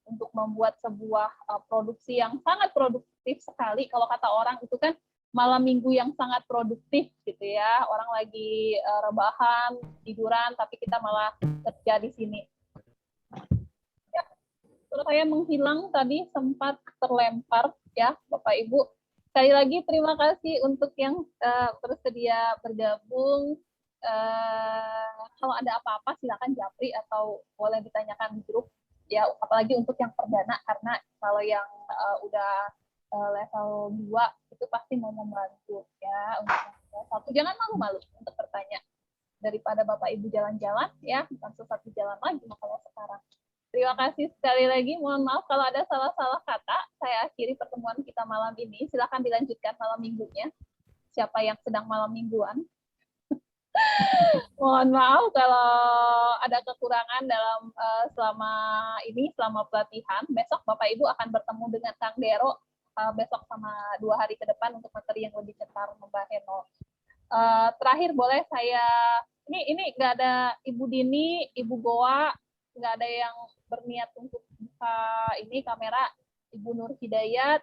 untuk membuat sebuah produksi yang sangat produktif sekali. Kalau kata orang itu kan malam minggu yang sangat produktif gitu ya. Orang lagi rebahan, tiduran, tapi kita malah kerja di sini. Ya, terus saya menghilang tadi sempat terlempar ya Bapak Ibu. Sekali lagi terima kasih untuk yang bersedia bergabung. Kalau ada apa-apa silakan japri atau boleh ditanyakan di grup ya, apalagi untuk yang perdana, karena kalau yang udah level 2 itu pasti mau membantu ya. Untuk level 1 jangan malu-malu untuk bertanya, daripada Bapak Ibu jalan-jalan ya, bukan sesat di jalan lagi kalau sekarang. Terima kasih sekali lagi, mohon maaf kalau ada salah-salah kata. Saya akhiri pertemuan kita malam ini, silakan dilanjutkan malam minggunya, siapa yang sedang malam mingguan. Mohon maaf kalau ada kekurangan dalam selama pelatihan. Besok Bapak Ibu akan bertemu dengan Kang Dero besok sama 2 hari ke depan untuk materi yang lebih cetar Mbak Heno. Terakhir boleh saya, ini nggak ada Ibu Dini, Ibu Goa, nggak ada yang berniat untuk buka ini kamera. Ibu Nur Hidayat,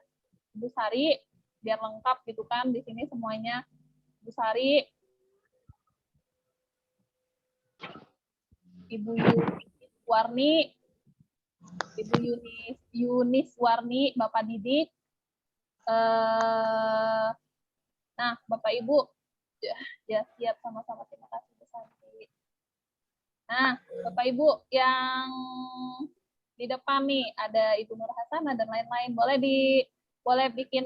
Ibu Sari, biar lengkap gitu kan di sini semuanya. Ibu Sari, Ibu Warni, Ibu Yunis Warni, Bapak Didik. Nah, Bapak Ibu, ya siap sama-sama, terima kasih Bu Santi. Nah, Bapak Ibu yang di depan nih ada Ibu Nur Hasanah dan lain-lain, boleh bikin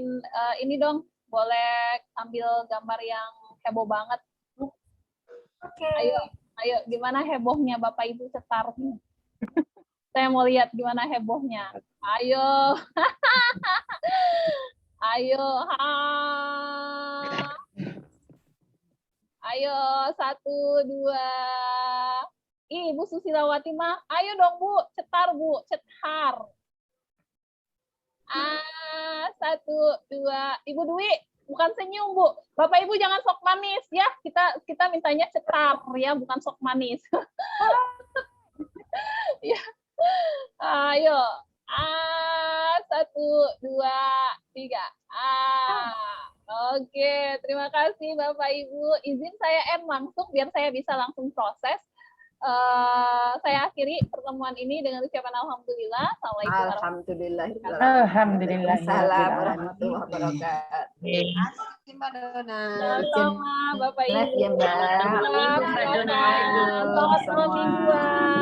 ini dong, boleh ambil gambar yang heboh banget. Oke. Ayo, gimana hebohnya Bapak Ibu cetar? Saya mau lihat gimana hebohnya. Ayo. Ayo. Ayo, 1, 2. Ibu Susilawati mah, ayo dong Bu, cetar Bu, cetar. 1, 2. Ibu Dwi, bukan senyum Bu. Bapak Ibu jangan sok manis ya. Kita mintanya cetar ya, bukan sok manis. Ya. Ayo. 1, 2, 3. Oke, terima kasih Bapak Ibu. Izin saya end langsung biar saya bisa langsung proses. Saya akhiri pertemuan ini dengan ucapan alhamdulillah. Alhamdulillah. Assalamualaikum warahmatullahi wabarakatuh. Terima kasih Mbak Dona. Sama Bapak Ibu. Ya, Mbak. Selamat mingguan.